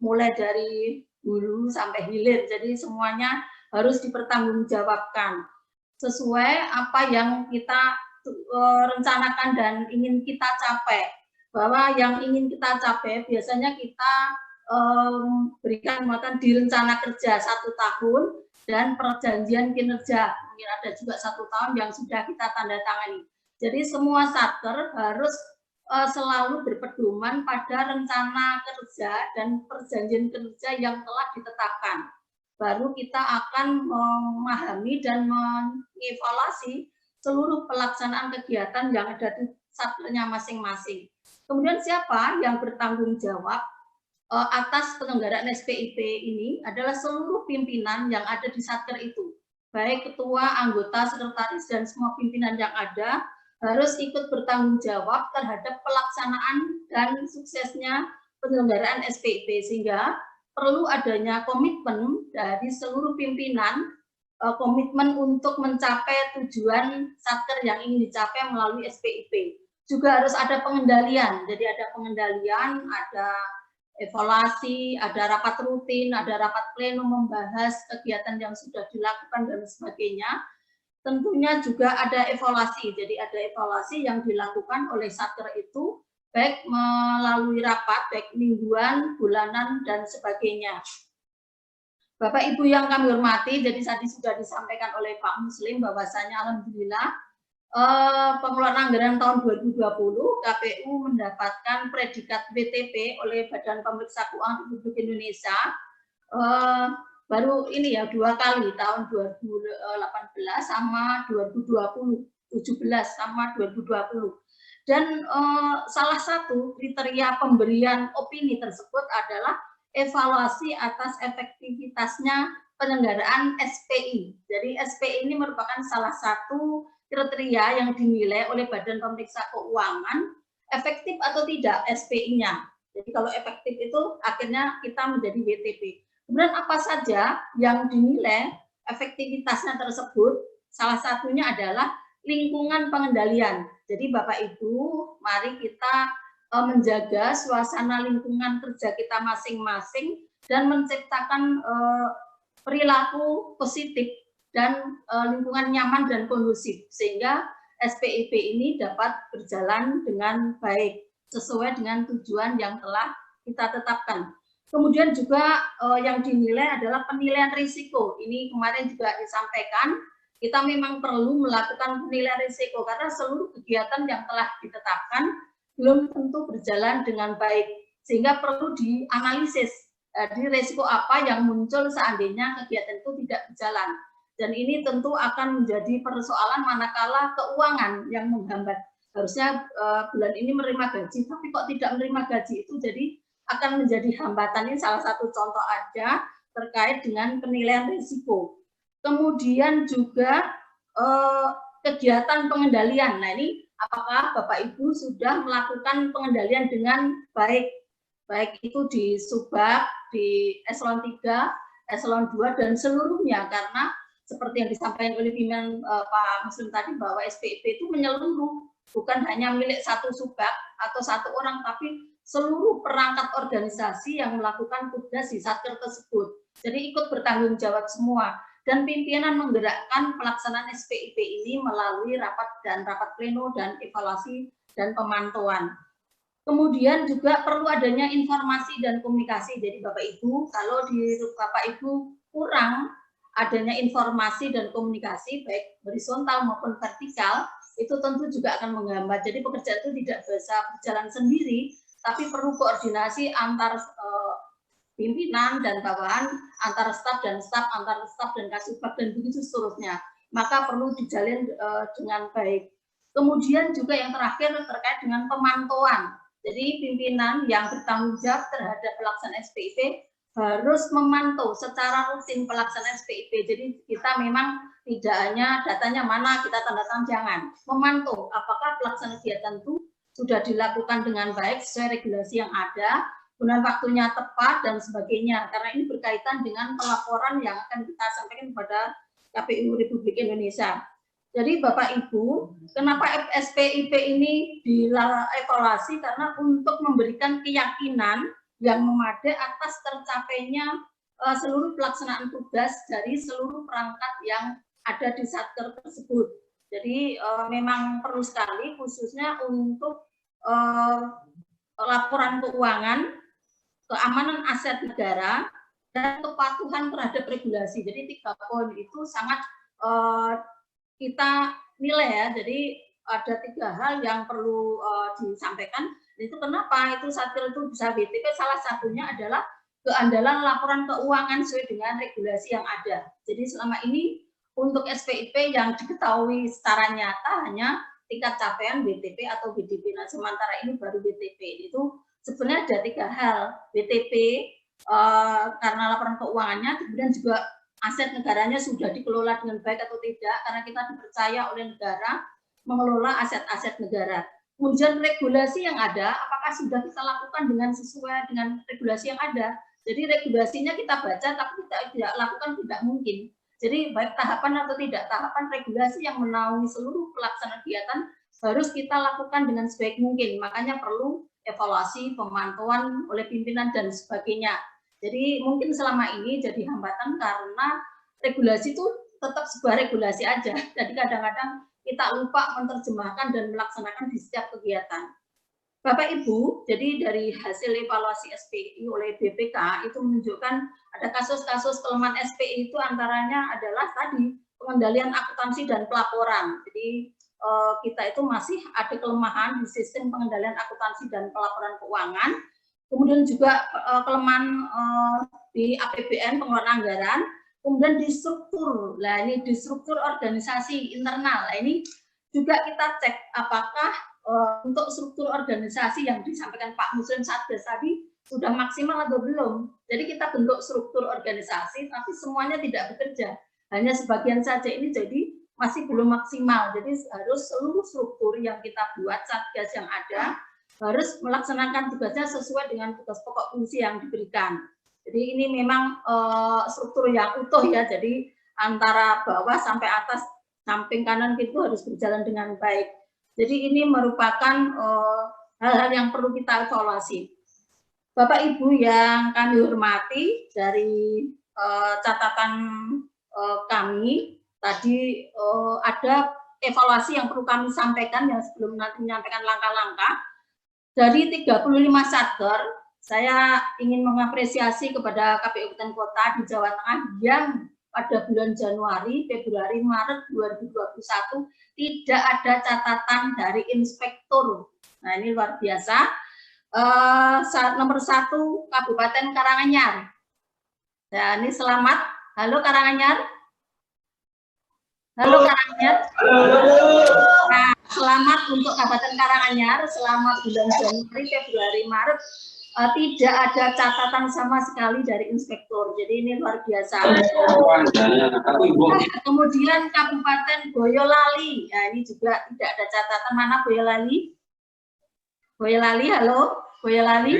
Mulai dari hulu sampai hilir. Jadi semuanya harus dipertanggungjawabkan sesuai apa yang kita rencanakan dan ingin kita capai. Bahwa yang ingin kita capai biasanya kita berikan muatan di rencana kerja 1 tahun dan perjanjian kinerja mungkin ada juga 1 tahun yang sudah kita tanda tangani. Jadi semua satker harus selalu berpedoman pada rencana kerja dan perjanjian kerja yang telah ditetapkan. Baru kita akan memahami dan mengevaluasi seluruh pelaksanaan kegiatan yang ada di satkernya masing-masing. Kemudian siapa yang bertanggung jawab atas penyelenggaraan SPIP ini adalah seluruh pimpinan yang ada di satker itu. Baik ketua, anggota, sekretaris, dan semua pimpinan yang ada harus ikut bertanggung jawab terhadap pelaksanaan dan suksesnya penyelenggaraan SPIP, sehingga perlu adanya komitmen dari seluruh pimpinan, komitmen untuk mencapai tujuan satker yang ingin dicapai melalui SPIP. Juga harus ada pengendalian, jadi ada pengendalian, ada evaluasi, ada rapat rutin, ada rapat pleno membahas kegiatan yang sudah dilakukan dan sebagainya. Tentunya juga ada evaluasi, jadi ada evaluasi yang dilakukan oleh satker itu, baik melalui rapat, baik mingguan, bulanan, dan sebagainya. Bapak Ibu yang kami hormati, jadi tadi sudah disampaikan oleh Pak Muslim bahwasanya alhamdulillah pengelolaan anggaran tahun 2020 KPU mendapatkan predikat WTP oleh Badan Pemeriksa Keuangan Republik Indonesia baru ini ya 2 kali, tahun 2018 sama 2020, 17 sama 2020. Dan salah satu kriteria pemberian opini tersebut adalah evaluasi atas efektivitasnya penyelenggaraan SPI. Jadi SPI ini merupakan salah satu kriteria yang dinilai oleh Badan Pemeriksa Keuangan efektif atau tidak SPI-nya. Jadi kalau efektif itu akhirnya kita menjadi WTP. Kemudian apa saja yang dinilai efektivitasnya tersebut? Salah satunya adalah lingkungan pengendalian. Jadi Bapak Ibu, mari kita menjaga suasana lingkungan kerja kita masing-masing dan menciptakan perilaku positif dan lingkungan nyaman dan kondusif, sehingga SPIP ini dapat berjalan dengan baik sesuai dengan tujuan yang telah kita tetapkan. Kemudian juga yang dinilai adalah penilaian risiko. Ini kemarin juga disampaikan, kita memang perlu melakukan penilaian risiko karena seluruh kegiatan yang telah ditetapkan belum tentu berjalan dengan baik, sehingga perlu dianalisis di risiko apa yang muncul seandainya kegiatan itu tidak berjalan. Dan ini tentu akan menjadi persoalan manakala keuangan yang menghambat. Harusnya bulan ini menerima gaji, tapi kok tidak menerima gaji, itu jadi akan menjadi hambatan. Ini salah satu contoh aja terkait dengan penilaian risiko. Kemudian juga kegiatan pengendalian. Nah, ini apakah Bapak Ibu sudah melakukan pengendalian dengan baik, baik itu di Subak, di eselon 3, eselon 2 dan seluruhnya, karena seperti yang disampaikan oleh pimpinan Pak Muslim tadi bahwa SPIP itu menyeluruh, bukan hanya milik satu Subak atau satu orang, tapi seluruh perangkat organisasi yang melakukan tugas di Satker tersebut. Jadi ikut bertanggung jawab semua. Dan pimpinan menggerakkan pelaksanaan SPIP ini melalui rapat pleno dan evaluasi dan pemantauan. Kemudian juga perlu adanya informasi dan komunikasi. Jadi Bapak Ibu, kalau di Bapak Ibu kurang adanya informasi dan komunikasi baik horizontal maupun vertikal, itu tentu juga akan menghambat. Jadi pekerjaan itu tidak bisa berjalan sendiri, tapi perlu koordinasi antar pimpinan dan bawahan, antara staf dan staf, antara staf dan kasubag, dan begitu seterusnya. Maka perlu dijalin dengan baik. Kemudian juga yang terakhir terkait dengan pemantauan. Jadi pimpinan yang bertanggung jawab terhadap pelaksanaan SPIP harus memantau secara rutin pelaksanaan SPIP. Jadi kita memang tidak hanya datanya mana kita tanda tangan, jangan. Memantau apakah pelaksanaan kegiatan itu sudah dilakukan dengan baik sesuai regulasi yang ada, kemudian waktunya tepat dan sebagainya, karena ini berkaitan dengan pelaporan yang akan kita sampaikan kepada KPU Republik Indonesia. Jadi Bapak Ibu, kenapa SPIP ini dievaluasi? Karena untuk memberikan keyakinan yang memadai atas tercapainya seluruh pelaksanaan tugas dari seluruh perangkat yang ada di Satker tersebut. Jadi memang perlu sekali khususnya untuk laporan keuangan, keamanan aset negara, dan kepatuhan terhadap regulasi. Jadi 3 poin itu sangat kita nilai ya. Jadi ada 3 hal yang perlu disampaikan. Itu kenapa itu Satker itu bisa BTP, salah satunya adalah keandalan laporan keuangan sesuai dengan regulasi yang ada. Jadi selama ini untuk SPIP yang diketahui secara nyata hanya tingkat capaian BTP atau BDP. Nah, sementara ini baru BTP. Itu sebenarnya ada 3 hal. BTP karena laporan keuangannya, kemudian juga aset negaranya sudah dikelola dengan baik atau tidak, karena kita dipercaya oleh negara mengelola aset-aset negara. Kemudian regulasi yang ada, apakah sudah kita lakukan dengan sesuai dengan regulasi yang ada. Jadi regulasinya kita baca, tapi tidak lakukan tidak mungkin. Jadi baik tahapan atau tidak tahapan, regulasi yang menaungi seluruh pelaksanaan kegiatan harus kita lakukan dengan sebaik mungkin. Makanya perlu evaluasi, pemantauan oleh pimpinan dan sebagainya. Jadi mungkin selama ini jadi hambatan karena regulasi itu tetap sebuah regulasi aja. Jadi kadang-kadang kita lupa menerjemahkan dan melaksanakan di setiap kegiatan. Bapak Ibu, jadi dari hasil evaluasi SPI oleh BPK itu menunjukkan ada kasus-kasus kelemahan SPI itu antaranya adalah tadi pengendalian akuntansi dan pelaporan. Jadi kita itu masih ada kelemahan di sistem pengendalian akuntansi dan pelaporan keuangan. Kemudian juga kelemahan di APBN pengeluaran anggaran. Kemudian di struktur, nah ini di struktur organisasi internal. Nah ini juga kita cek apakah untuk struktur organisasi yang disampaikan Pak Muslim Satgas tadi sudah maksimal atau belum. Jadi kita bentuk struktur organisasi, tapi semuanya tidak bekerja. Hanya sebagian saja, ini jadi masih belum maksimal. Jadi harus seluruh struktur yang kita buat, Satgas yang ada, harus melaksanakan tugasnya sesuai dengan tugas pokok fungsi yang diberikan. Jadi ini memang struktur yang utuh ya, jadi antara bawah sampai atas, samping kanan itu harus berjalan dengan baik. Jadi ini merupakan hal-hal yang perlu kita evaluasi. Bapak Ibu yang kami hormati, dari catatan kami, tadi ada evaluasi yang perlu kami sampaikan, yang sebelum nanti menyampaikan langkah-langkah. Dari 35 Satker, saya ingin mengapresiasi kepada KPU Kabupaten Kota di Jawa Tengah yang pada bulan Januari, Februari, Maret 2021 tidak ada catatan dari inspektur. Nah ini luar biasa. Nomor 1 Kabupaten Karanganyar. Nah ini selamat. Halo Karanganyar. Halo Karanganyar. Nah, selamat untuk Kabupaten Karanganyar selama bulan Januari, Februari, Maret tidak ada catatan sama sekali dari inspektur. Jadi ini luar biasa. Kemudian Kabupaten Boyolali, ya ini juga tidak ada catatan. Mana Boyolali? Boyolali, halo, Boyolali.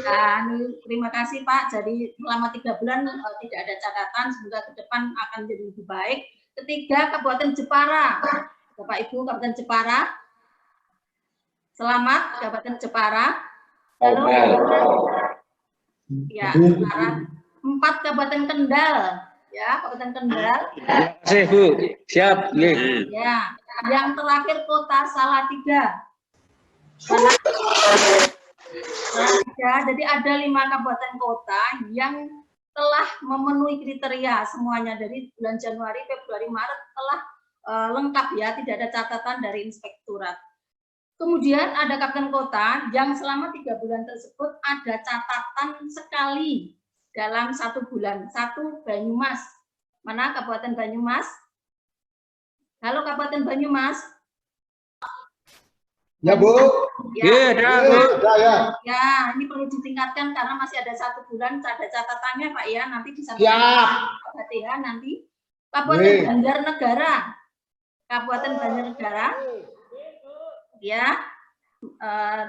Nah, ini, terima kasih Pak. Jadi selama 3 bulan tidak ada catatan. Semoga ke depan akan jadi lebih baik. Ketiga, Kabupaten Jepara. Bapak Ibu, Kabupaten Jepara. Selamat, Kabupaten Jepara. Halo, ya, sekarang 4 Kabupaten Kendal, ya, Kabupaten Kendal. Terima kasih Bu, siap. Ya, yang terakhir Kota Salatiga. Jadi ada 5 kabupaten kota yang telah memenuhi kriteria semuanya dari bulan Januari, Februari, Maret telah lengkap ya, tidak ada catatan dari inspektorat. Kemudian ada kabupaten kota yang selama 3 bulan tersebut ada catatan sekali dalam 1 bulan. 1 Banyumas. Mana Kabupaten Banyumas? Halo Kabupaten Banyumas. Ya Bu. Ya, Bu. Ya, ini perlu ditingkatkan karena masih ada 1 bulan ada catatannya Pak ya. Nanti disampaikan ya nanti. Kabupaten Banjarnegara. Kabupaten Banjarnegara. Ya,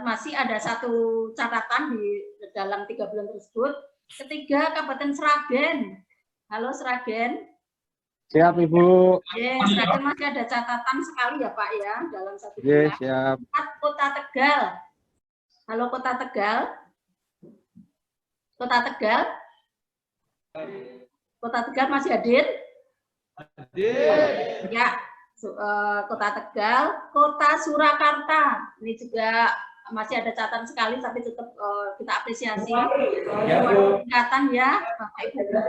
masih ada 1 catatan di dalam 3 bulan tersebut. Ketiga, Kabupaten Sragen. Halo Sragen. Siap Ibu. Sragen masih ada catatan sekali ya Pak ya dalam 1 bulan. Siap. 4 Kota Tegal. Halo Kota Tegal. Kota Tegal. Kota Tegal masih hadir? Hadir. Ya. Kota Tegal, Kota Surakarta, ini juga masih ada catatan sekali, tapi tetap kita apresiasi. Peningkatan ya, Bapak Ibu.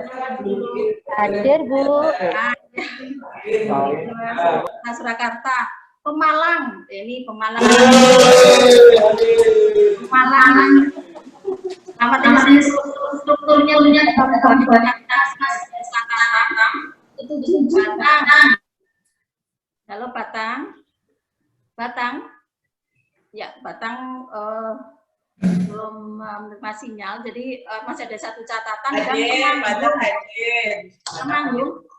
Hadir Bu. Kota Surakarta, Pemalang, ini Pemalang. Pemalang. Sama strukturnya punya itu di Batang. Halo Batang, Batang, ya Batang belum menerima sinyal, jadi masih ada 1 catatan dan Temanggung.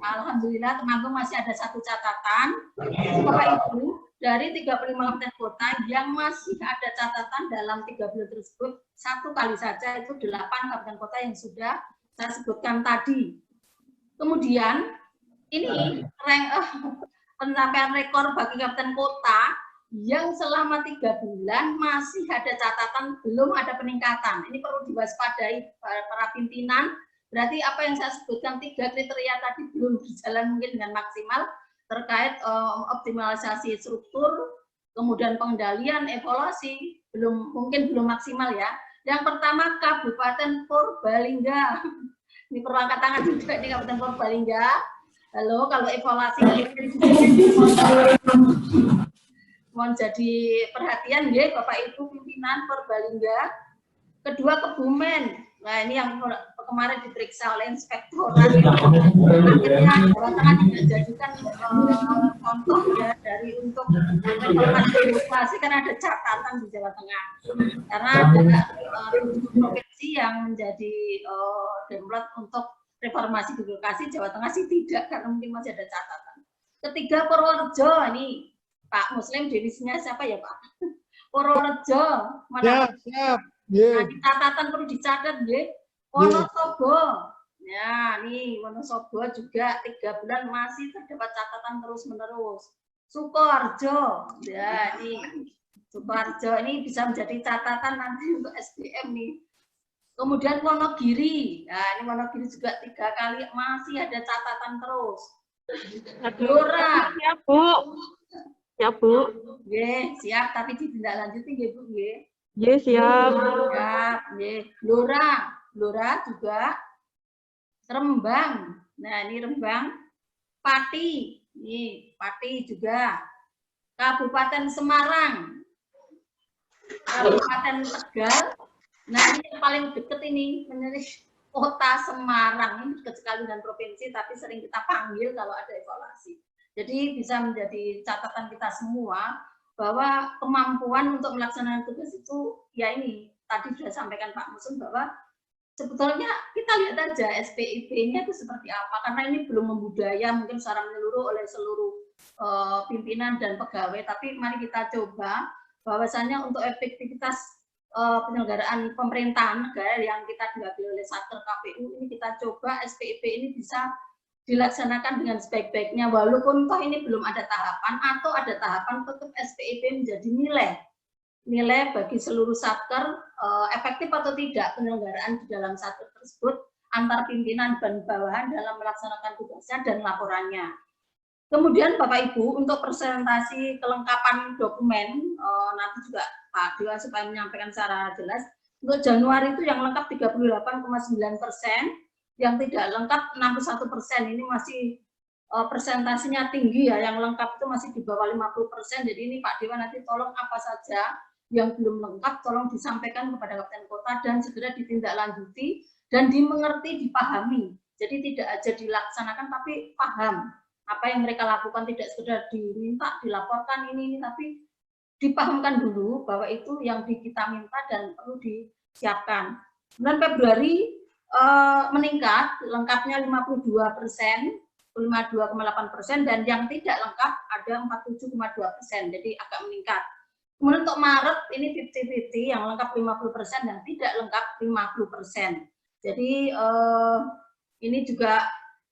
Alhamdulillah Temanggung masih ada 1 catatan. Bapak Ibu, dari 35 kabupaten kota yang masih ada catatan dalam 3 bulan tersebut, 1 kali saja itu 8 kabupaten kota yang sudah saya sebutkan tadi. Kemudian ini pencapaian rekor bagi kabupaten kota yang selama 3 bulan masih ada catatan belum ada peningkatan. Ini perlu diwaspadai para pimpinan. Berarti apa yang saya sebutkan 3 kriteria tadi belum berjalan mungkin dengan maksimal terkait optimalisasi struktur, kemudian pengendalian, evaluasi mungkin belum maksimal ya. Yang pertama Kabupaten Purbalingga. Ini perlu angkat tangan juga di Kabupaten Purbalingga. Halo, kalau evaluasi mohon jadi perhatian ya Bapak Ibu pimpinan Purbalingga. Kedua Kebumen. Nah, ini yang kemarin diperiksa oleh inspektor. Akhirnya Jawa Tengah dijadikan contoh ya dari untuk evaluasi karena ada catatan di Jawa Tengah. Karena ada provinsi yang menjadi template untuk reformasi birokrasi, Jawa Tengah sih tidak karena mungkin masih ada catatan. Ketiga Purworejo, ini Pak Muslim divisinya siapa ya Pak? Purworejo. Mana? Siap. Nah, di catatan perlu dicatat ya. Wonosobo. Ya, nih Wonosobo juga 3 bulan masih terdapat catatan terus-menerus. Sukoharjo. Ya, ini Sukoharjo ini bisa menjadi catatan nanti untuk SDM nih. Kemudian Wonogiri. Nah, ini Wonogiri juga 3 kali masih ada catatan terus. Blora. Ya Bu. Ya Bu. Ye, siap tapi ditindaklanjuti ya Bu ya. Ye, siap. Siap, ye. Blora juga. Rembang. Nah, ini Rembang. Pati. Ini Pati juga. Kabupaten Semarang. Kabupaten Tegal. Nah, ini yang paling dekat ini menjadi Kota Semarang. Ini dekat sekali dengan provinsi, tapi sering kita panggil kalau ada evaluasi. Jadi bisa menjadi catatan kita semua bahwa kemampuan untuk melaksanakan tugas itu ya ini tadi sudah sampaikan Pak Musun bahwa sebetulnya kita lihat aja SPIP-nya itu seperti apa, karena ini belum membudaya mungkin secara menyeluruh oleh seluruh pimpinan dan pegawai, tapi mari kita coba bahwasannya untuk efektivitas penyelenggaraan pemerintahan negara yang kita diwakili oleh Satker KPU ini kita coba SPIP ini bisa dilaksanakan dengan sebaik-baiknya, walaupun toh ini belum ada tahapan atau ada tahapan tetap SPIP menjadi nilai bagi seluruh Satker, efektif atau tidak penyelenggaraan di dalam Satker tersebut antar pimpinan dan bawahan dalam melaksanakan tugasnya dan laporannya. Kemudian Bapak Ibu untuk presentasi kelengkapan dokumen nanti juga Pak Dewa supaya menyampaikan secara jelas. Untuk Januari itu yang lengkap 38,9%, yang tidak lengkap 61%. Ini masih presentasinya tinggi ya, yang lengkap itu masih di bawah 50%. Jadi ini Pak Dewa nanti tolong apa saja yang belum lengkap tolong disampaikan kepada Kapten Kota dan segera ditindaklanjuti dan dimengerti, dipahami. Jadi tidak aja dilaksanakan tapi paham apa yang mereka lakukan, tidak sekedar diminta dilaporkan ini tapi dipahamkan dulu bahwa itu yang kita minta dan perlu disiapkan. Bulan Februari meningkat, lengkapnya 52%, 52,8%, dan yang tidak lengkap ada 47,2%, jadi agak meningkat. Kemudian untuk Maret ini 50-50, yang lengkap 50% dan tidak lengkap 50%. Jadi ini juga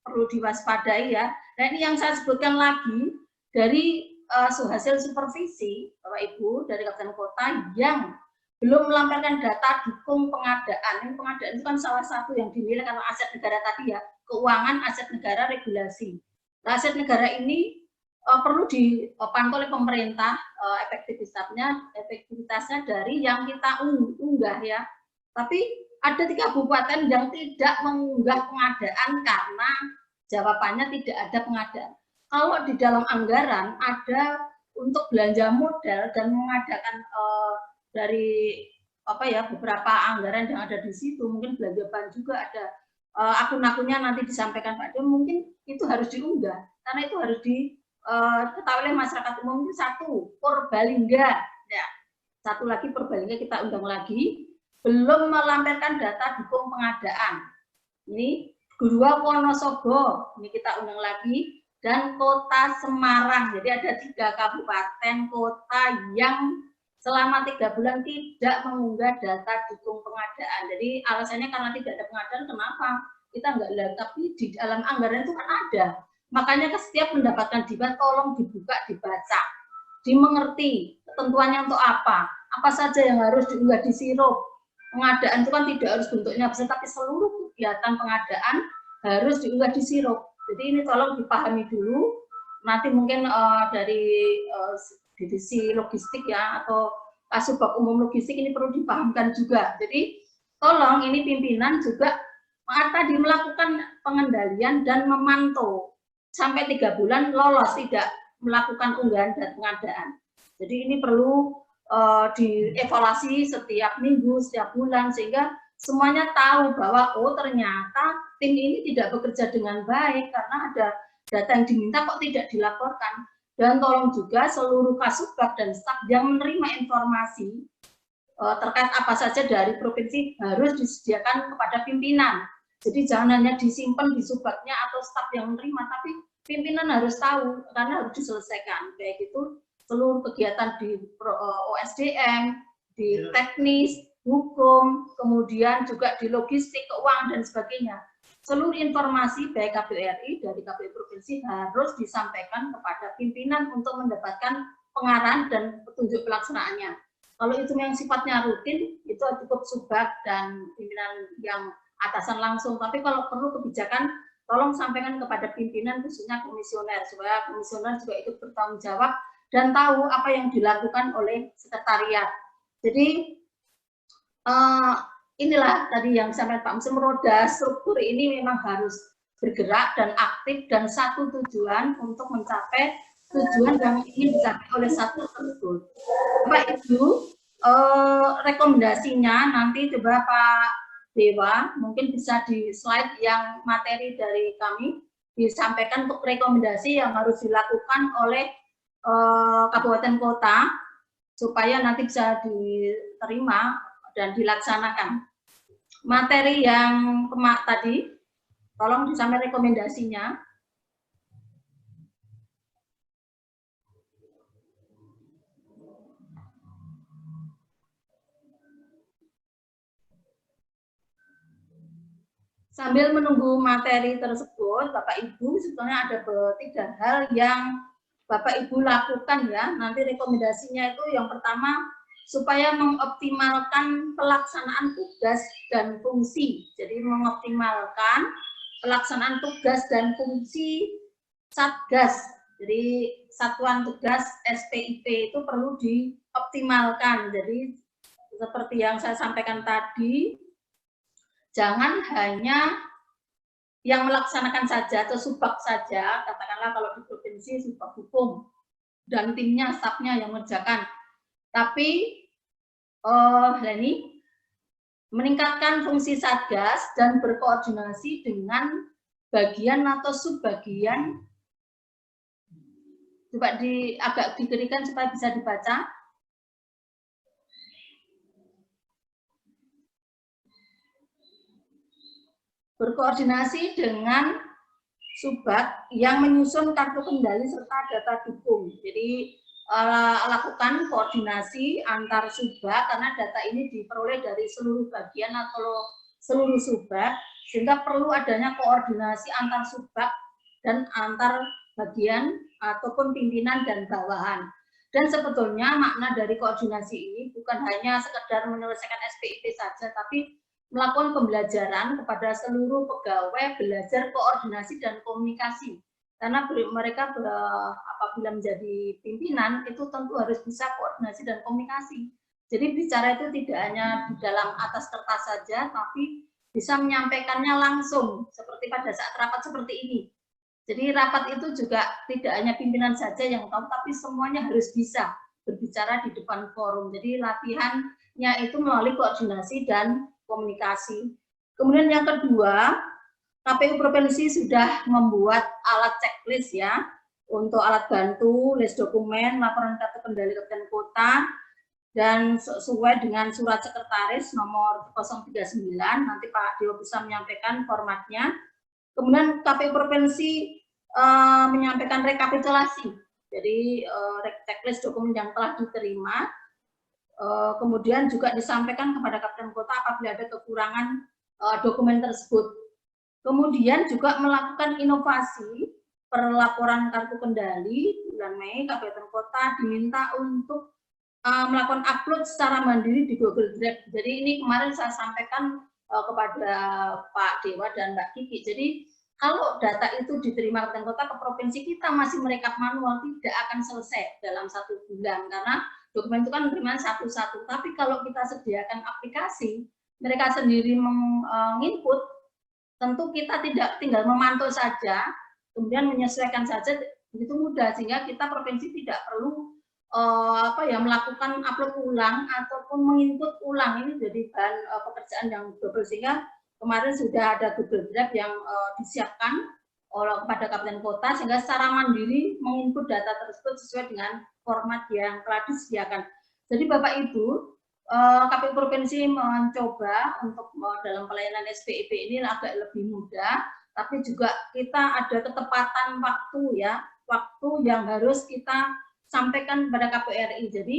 perlu diwaspadai ya. Nah ini yang saya sebutkan lagi dari hasil supervisi Bapak Ibu dari Kapten Kota yang belum melamparkan data dukung pengadaan. Ini pengadaan itu kan salah satu yang dinilai karena aset negara tadi ya, keuangan, aset negara, regulasi. Nah, aset negara ini perlu dipantau oleh pemerintah efektivitasnya dari yang kita unggah ya. Tapi ada 3 kabupaten yang tidak mengunggah pengadaan karena jawabannya tidak ada pengadaan. Kalau di dalam anggaran ada untuk belanja modal dan mengadakan dari beberapa anggaran yang ada di situ, mungkin belanja bahan juga ada akun-akunnya nanti disampaikan Pak Dewa, mungkin itu harus diunggah karena itu harus diketahui oleh masyarakat umum. Itu 1 Purbalingga ya, 1 lagi Purbalingga kita undang lagi belum melampirkan data dukung pengadaan. Ini 2 Wonosobo ini kita undang lagi, dan Kota Semarang. Jadi ada 3 kabupaten kota yang selama 3 bulan tidak mengunggah data dukung pengadaan. Jadi alasannya karena tidak ada pengadaan, kenapa? Kita nggak lihat, tapi di dalam anggaran itu kan ada. Makanya setiap mendapatkan dibat, tolong dibuka, dibaca, dimengerti ketentuannya untuk apa saja yang harus diunggah di sirup. Pengadaan itu kan tidak harus bentuknya besar, tapi seluruh kegiatan pengadaan harus diunggah di sirup. Jadi ini tolong dipahami dulu. Nanti mungkin dari divisi logistik ya atau Kasubag Umum Logistik ini perlu dipahamkan juga. Jadi tolong ini pimpinan juga tadi melakukan pengendalian dan memantau sampai 3 bulan lolos tidak melakukan unggahan dan pengadaan. Jadi ini perlu dievaluasi setiap minggu, setiap bulan, sehingga semuanya tahu bahwa oh ternyata tim ini tidak bekerja dengan baik karena ada data yang diminta kok tidak dilaporkan. Dan tolong juga seluruh Kasubag dan staf yang menerima informasi terkait apa saja dari provinsi harus disediakan kepada pimpinan. Jadi jangan hanya disimpan di subagnya atau staf yang menerima, tapi pimpinan harus tahu karena harus diselesaikan. Baik itu seluruh kegiatan di OSDM, di teknis, hukum, kemudian juga di logistik, keuangan, dan sebagainya. Seluruh informasi baik KPU RI dari KPU Provinsi harus disampaikan kepada pimpinan untuk mendapatkan pengarahan dan petunjuk pelaksanaannya. Kalau itu yang sifatnya rutin, itu cukup subag dan pimpinan yang atasan langsung. Tapi kalau perlu kebijakan, tolong sampaikan kepada pimpinan, khususnya komisioner, supaya komisioner juga ikut bertanggung jawab dan tahu apa yang dilakukan oleh sekretariat. Jadi inilah tadi yang sampai Pak Musun, roda struktur ini memang harus bergerak dan aktif dan satu tujuan untuk mencapai tujuan yang ingin dicapai oleh satu tersebut. Bapak Ibu, rekomendasinya nanti coba Pak Dewa mungkin bisa di slide yang materi dari kami disampaikan untuk rekomendasi yang harus dilakukan oleh kabupaten kota supaya nanti bisa diterima dan dilaksanakan. Materi yang tadi, tolong disampaikan rekomendasinya. Sambil menunggu materi tersebut, Bapak Ibu, sebetulnya ada 3 hal yang Bapak Ibu lakukan ya. Nanti rekomendasinya itu yang pertama, supaya mengoptimalkan pelaksanaan tugas dan fungsi. Jadi mengoptimalkan pelaksanaan tugas dan fungsi Satgas. Jadi satuan tugas SPIP itu perlu dioptimalkan. Jadi seperti yang saya sampaikan tadi, jangan hanya yang melaksanakan saja atau subak saja, katakanlah kalau di provinsi subak hukum dan timnya, stafnya yang mengerjakan. Tapi ini meningkatkan fungsi Satgas dan berkoordinasi dengan bagian atau subbagian. Coba agak diberikan supaya bisa dibaca. Berkoordinasi dengan subak yang menyusun kartu kendali serta data dukung. Jadi lakukan koordinasi antar subak karena data ini diperoleh dari seluruh bagian atau seluruh subak, sehingga perlu adanya koordinasi antar subak dan antar bagian ataupun pimpinan dan bawahan. Dan sebetulnya makna dari koordinasi ini bukan hanya sekedar menyelesaikan SPIP saja, tapi melakukan pembelajaran kepada seluruh pegawai belajar koordinasi dan komunikasi. Karena mereka apabila menjadi pimpinan itu tentu harus bisa koordinasi dan komunikasi. Jadi bicara itu tidak hanya di dalam atas kertas saja, tapi bisa menyampaikannya langsung seperti pada saat rapat seperti ini. Jadi rapat itu juga tidak hanya pimpinan saja yang tahu, tapi semuanya harus bisa berbicara di depan forum. Jadi latihannya itu melalui koordinasi dan komunikasi. Kemudian yang kedua, KPU Provinsi sudah membuat alat checklist ya, untuk alat bantu, list dokumen, laporan kartu kendali kabupaten kota, dan sesuai dengan surat sekretaris nomor 039, nanti Pak Dewa bisa menyampaikan formatnya. Kemudian KPU Provinsi menyampaikan rekapitulasi, jadi checklist dokumen yang telah diterima, kemudian juga disampaikan kepada Kabupaten Kota apabila ada kekurangan dokumen tersebut. Kemudian juga melakukan inovasi perlaporan kartu kendali bulan Mei, Kabupaten Kota diminta untuk melakukan upload secara mandiri di Google Drive. Jadi ini kemarin saya sampaikan kepada Pak Dewa dan Mbak Kiki. Jadi kalau data itu diterima Kabupaten Kota ke provinsi, kita masih merekap manual, tidak akan selesai dalam 1 bulan karena dokumen itu kan menerima satu-satu. Tapi kalau kita sediakan aplikasi, mereka sendiri menginput, tentu kita tidak tinggal memantau saja, kemudian menyesuaikan saja, begitu mudah, sehingga kita provinsi tidak perlu melakukan upload ulang ataupun menginput ulang. Ini jadi bahan pekerjaan yang double, sehingga kemarin sudah ada Google Drive yang disiapkan oleh kepada Kabupaten Kota, sehingga secara mandiri menginput data tersebut sesuai dengan format yang telah disediakan. Jadi Bapak Ibu, KPU Provinsi mencoba untuk dalam pelayanan SPIP ini agak lebih mudah, tapi juga kita ada ketepatan waktu ya, waktu yang harus kita sampaikan kepada KPU RI. Jadi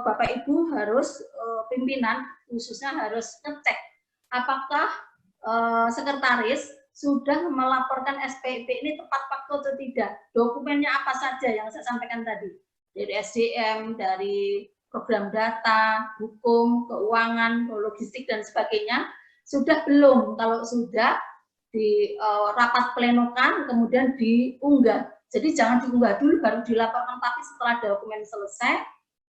Bapak Ibu harus pimpinan khususnya harus ngecek apakah sekretaris sudah melaporkan SPIP ini tepat waktu atau tidak, dokumennya apa saja yang saya sampaikan tadi, dari SDM, dari program data, hukum, keuangan, logistik, dan sebagainya, sudah belum? Kalau sudah, di rapat plenokan, kemudian diunggah. Jadi jangan diunggah dulu, baru dilaporkan, tapi setelah dokumen selesai,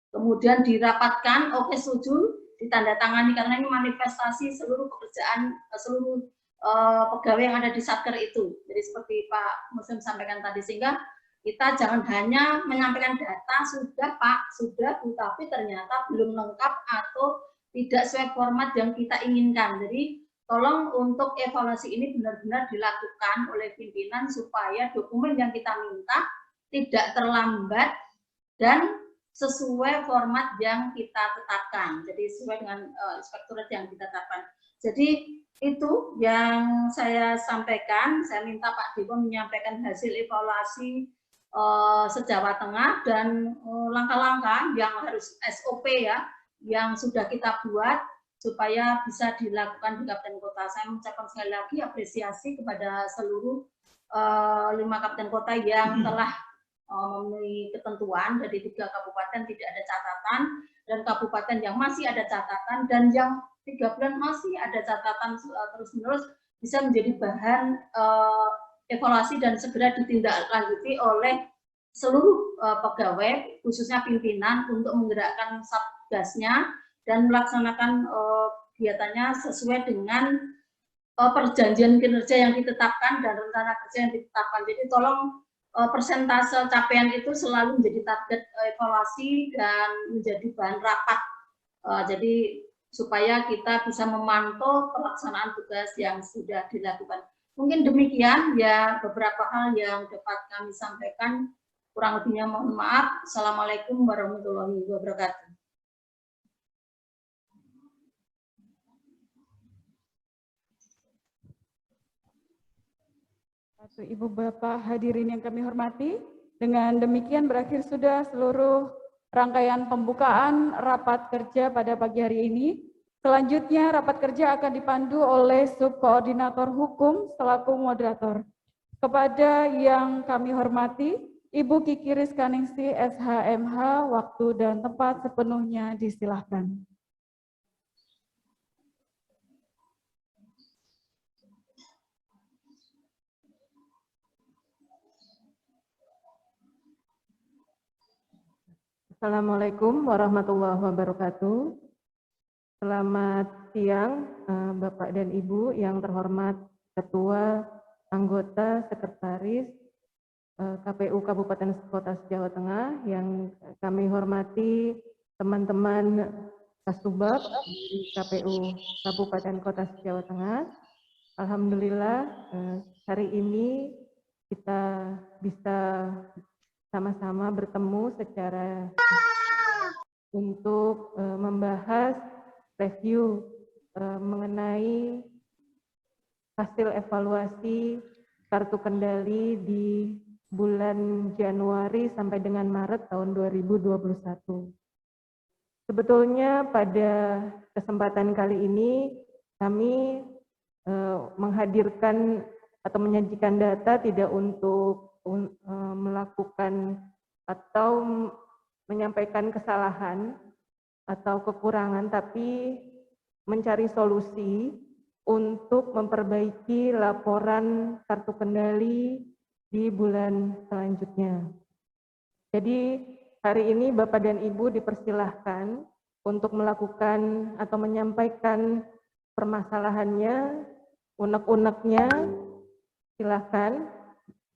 kemudian dirapatkan, oke setuju, ditandatangani, karena ini manifestasi seluruh pekerjaan, seluruh pegawai yang ada di Satker itu. Jadi seperti Pak Muslim sampaikan tadi, sehingga kita jangan hanya menyampaikan data, sudah Pak, sudah Bu, tapi ternyata belum lengkap atau tidak sesuai format yang kita inginkan. Jadi tolong untuk evaluasi ini benar-benar dilakukan oleh pimpinan supaya dokumen yang kita minta tidak terlambat dan sesuai format yang kita tetapkan. Jadi sesuai dengan inspektorat yang kita tetapkan. Jadi itu yang saya sampaikan. Saya minta Pak Dewo menyampaikan hasil evaluasi se-Jawa Tengah dan langkah-langkah yang harus SOP ya, yang sudah kita buat supaya bisa dilakukan di Kabupaten Kota. Saya mengucapkan sekali lagi apresiasi kepada seluruh 5 kabupaten kota yang telah memenuhi ketentuan. Dari 3 kabupaten tidak ada catatan, dan kabupaten yang masih ada catatan dan yang 3 bulan masih ada catatan terus-menerus bisa menjadi bahan evaluasi dan segera ditindaklanjuti oleh seluruh pegawai, khususnya pimpinan, untuk menggerakkan satgasnya dan melaksanakan kegiatannya sesuai dengan perjanjian kinerja yang ditetapkan dan rencana kerja yang ditetapkan. Jadi tolong persentase capaian itu selalu menjadi target evaluasi dan menjadi bahan rapat. Jadi supaya kita bisa memantau pelaksanaan tugas yang sudah dilakukan. Mungkin demikian ya beberapa hal yang dapat kami sampaikan. Kurang lebihnya mohon maaf. Assalamualaikum warahmatullahi wabarakatuh. Ibu Bapak hadirin yang kami hormati, dengan demikian berakhir sudah seluruh rangkaian pembukaan rapat kerja pada pagi hari ini. Selanjutnya rapat kerja akan dipandu oleh Subkoordinator Hukum selaku moderator. Kepada yang kami hormati, Ibu Kiki Rizkaningsi SHMH, waktu dan tempat sepenuhnya disilahkan. Assalamualaikum warahmatullahi wabarakatuh. Selamat siang Bapak dan Ibu yang terhormat Ketua, Anggota, Sekretaris KPU Kabupaten Kota Jawa Tengah, yang kami hormati teman-teman Kasubag di KPU Kabupaten Kota Jawa Tengah. Alhamdulillah hari ini kita bisa sama-sama bertemu secara untuk membahas review mengenai hasil evaluasi kartu kendali di bulan Januari sampai dengan Maret tahun 2021. Sebetulnya pada kesempatan kali ini kami menghadirkan atau menyajikan data tidak untuk melakukan atau menyampaikan kesalahan atau kekurangan, tapi mencari solusi untuk memperbaiki laporan kartu kendali di bulan selanjutnya. Jadi hari ini Bapak dan Ibu dipersilahkan untuk melakukan atau menyampaikan permasalahannya, unek-uneknya, silahkan.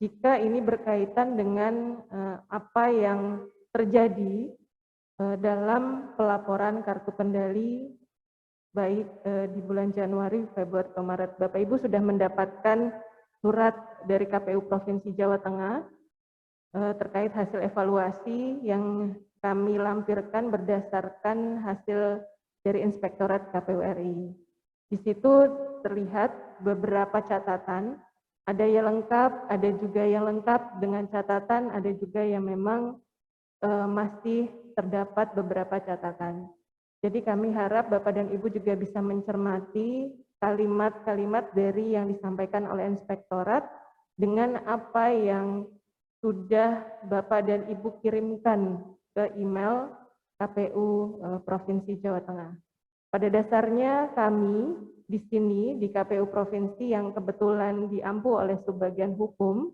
Jika ini berkaitan dengan apa yang terjadi dalam pelaporan kartu kendali baik di bulan Januari, Februari, atau Maret. Bapak Ibu sudah mendapatkan surat dari KPU Provinsi Jawa Tengah terkait hasil evaluasi yang kami lampirkan berdasarkan hasil dari Inspektorat KPU RI. Di situ terlihat beberapa catatan. Ada yang lengkap, ada juga yang lengkap dengan catatan, ada juga yang memang masih terdapat beberapa catatan. Jadi kami harap Bapak dan Ibu juga bisa mencermati kalimat-kalimat dari yang disampaikan oleh Inspektorat dengan apa yang sudah Bapak dan Ibu kirimkan ke email KPU Provinsi Jawa Tengah. Pada dasarnya kami di sini di KPU Provinsi yang kebetulan diampu oleh Subbagian Hukum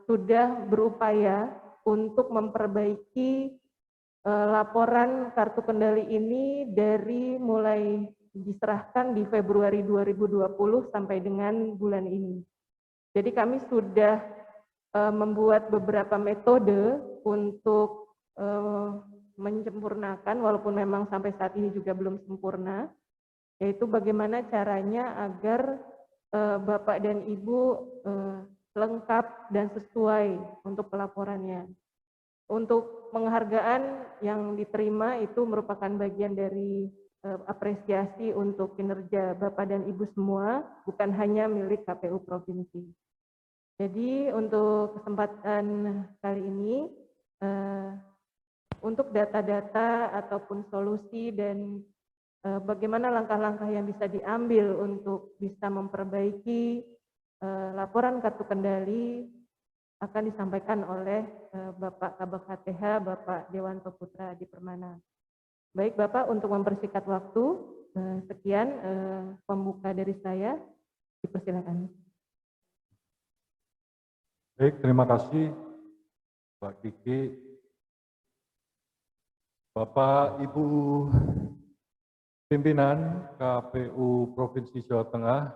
sudah berupaya untuk memperbaiki laporan kartu kendali ini dari mulai diserahkan di Februari 2020 sampai dengan bulan ini. Jadi kami sudah membuat beberapa metode untuk menyempurnakan, walaupun memang sampai saat ini juga belum sempurna, yaitu bagaimana caranya agar Bapak dan Ibu lengkap dan sesuai untuk pelaporannya. Untuk penghargaan yang diterima itu merupakan bagian dari apresiasi untuk kinerja Bapak dan Ibu semua, bukan hanya milik KPU Provinsi. Jadi untuk kesempatan kali ini, untuk data-data ataupun solusi dan bagaimana langkah-langkah yang bisa diambil untuk bisa memperbaiki laporan kartu kendali akan disampaikan oleh Bapak Kabag HTH, Bapak Dewanto Putra di Permana. Baik Bapak, untuk mempersingkat waktu, sekian pembuka dari saya, dipersilakan. Baik, terima kasih Pak Kiki. Bapak Ibu pimpinan KPU Provinsi Jawa Tengah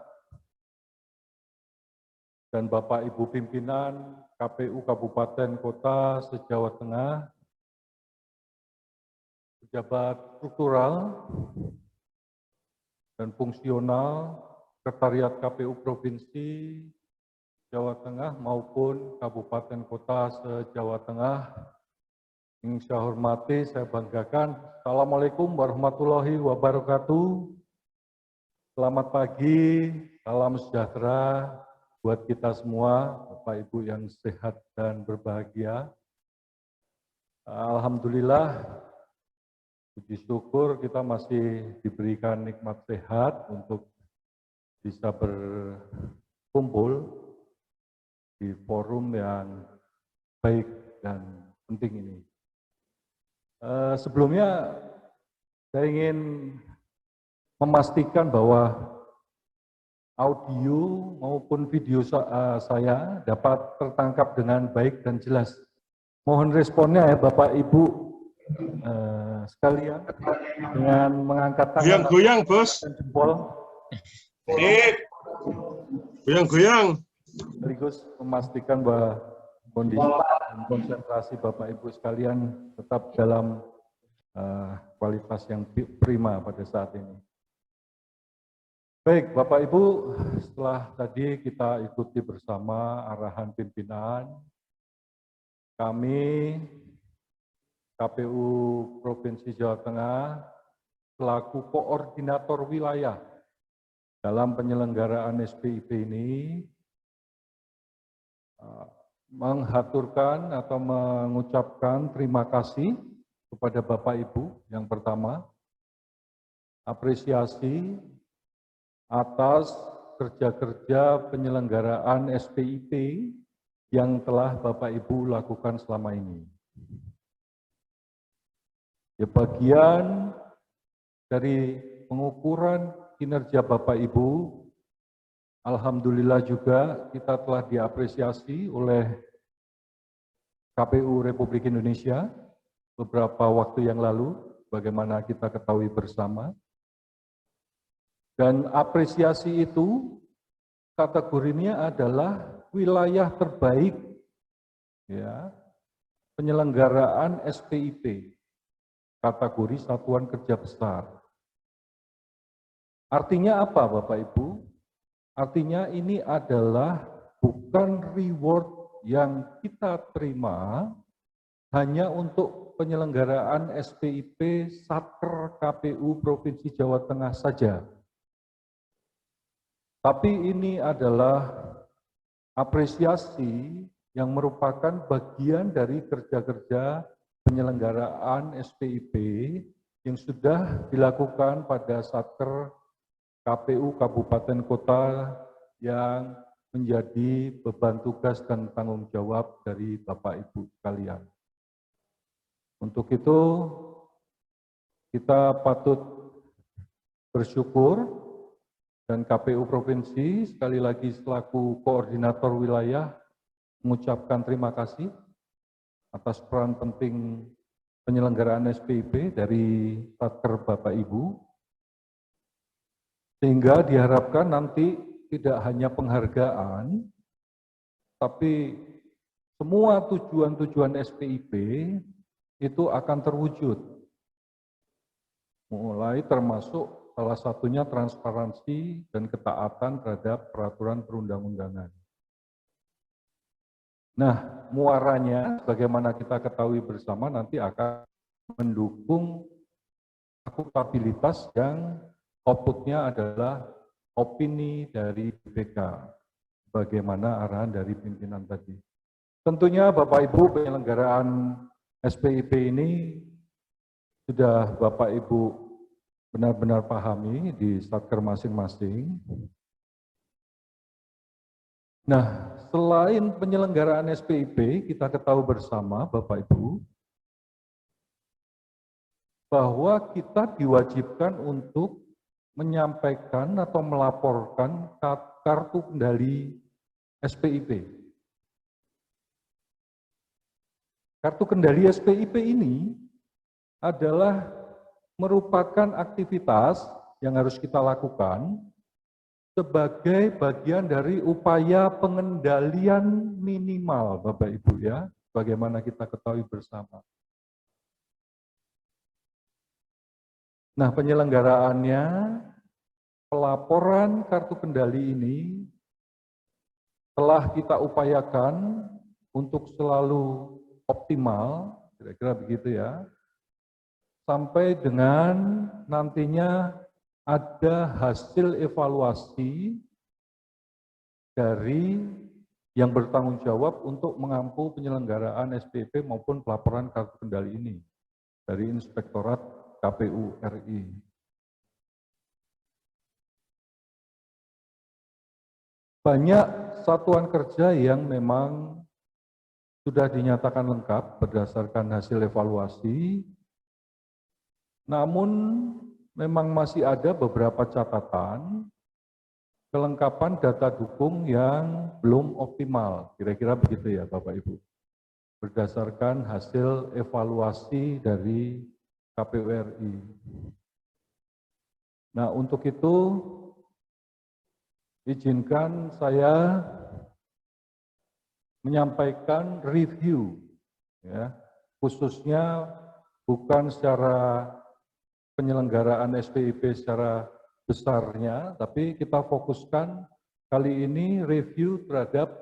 dan Bapak Ibu pimpinan KPU Kabupaten Kota se-Jawa Tengah, pejabat struktural dan fungsional Sekretariat KPU Provinsi Jawa Tengah maupun Kabupaten Kota se-Jawa Tengah, yang saya hormati, saya banggakan. Assalamualaikum warahmatullahi wabarakatuh. Selamat pagi, salam sejahtera buat kita semua, Bapak Ibu yang sehat dan berbahagia. Alhamdulillah, puji syukur kita masih diberikan nikmat sehat untuk bisa berkumpul di forum yang baik dan penting ini. Sebelumnya saya ingin memastikan bahwa audio maupun video saya dapat tertangkap dengan baik dan jelas. Mohon responnya ya Bapak Ibu sekalian dengan mengangkat tangan Goyang-goyang, Bos. dan jempol. Goyang-goyang. Sekaligus memastikan bahwa kondisi dan konsentrasi Bapak Ibu sekalian tetap dalam kualitas yang prima pada saat ini. Baik, Bapak Ibu, setelah tadi kita ikuti bersama arahan pimpinan, kami KPU Provinsi Jawa Tengah selaku koordinator wilayah dalam penyelenggaraan SPIP ini menghaturkan atau mengucapkan terima kasih kepada Bapak Ibu. Yang pertama, apresiasi atas kerja-kerja penyelenggaraan SPIP yang telah Bapak Ibu lakukan selama ini. Ya, bagian dari pengukuran kinerja Bapak Ibu, alhamdulillah juga kita telah diapresiasi oleh KPU Republik Indonesia beberapa waktu yang lalu, bagaimana kita ketahui bersama. Dan apresiasi itu kategorinya adalah wilayah terbaik ya, penyelenggaraan SPIP, kategori satuan kerja besar. Artinya apa Bapak Ibu? Artinya ini adalah bukan reward yang kita terima hanya untuk penyelenggaraan SPIP Satker KPU Provinsi Jawa Tengah saja. Tapi ini adalah apresiasi yang merupakan bagian dari kerja-kerja penyelenggaraan SPIP yang sudah dilakukan pada Satker KPU Kabupaten Kota yang menjadi beban tugas dan tanggung jawab dari Bapak Ibu sekalian. Untuk itu kita patut bersyukur dan KPU Provinsi sekali lagi selaku koordinator wilayah mengucapkan terima kasih atas peran penting penyelenggaraan SPIP dari Satker Bapak Ibu, sehingga diharapkan nanti tidak hanya penghargaan, tapi semua tujuan-tujuan SPIP itu akan terwujud. Mulai termasuk salah satunya transparansi dan ketaatan terhadap peraturan perundang-undangan. Nah, muaranya bagaimana kita ketahui bersama nanti akan mendukung akuntabilitas yang outputnya adalah opini dari BPK, bagaimana arahan dari pimpinan tadi. Tentunya Bapak Ibu penyelenggaraan SPIP ini sudah Bapak Ibu benar-benar pahami di Satker masing-masing. Nah, selain penyelenggaraan SPIP, kita ketahui bersama Bapak Ibu, bahwa kita diwajibkan untuk menyampaikan atau melaporkan kartu kendali SPIP. Kartu kendali SPIP ini adalah merupakan aktivitas yang harus kita lakukan sebagai bagian dari upaya pengendalian minimal, Bapak Ibu ya, bagaimana kita ketahui bersama. Nah, penyelenggaraannya, pelaporan kartu kendali ini telah kita upayakan untuk selalu optimal, kira-kira begitu ya, sampai dengan nantinya ada hasil evaluasi dari yang bertanggung jawab untuk mengampu penyelenggaraan SPIP maupun pelaporan kartu kendali ini dari Inspektorat KPU RI. Banyak satuan kerja yang memang sudah dinyatakan lengkap berdasarkan hasil evaluasi, namun memang masih ada beberapa catatan kelengkapan data dukung yang belum optimal, kira-kira begitu ya Bapak Ibu, berdasarkan hasil evaluasi dari KPU RI. Nah, untuk itu izinkan saya menyampaikan review, ya, khususnya bukan secara penyelenggaraan SPIP secara besarnya, tapi kita fokuskan kali ini review terhadap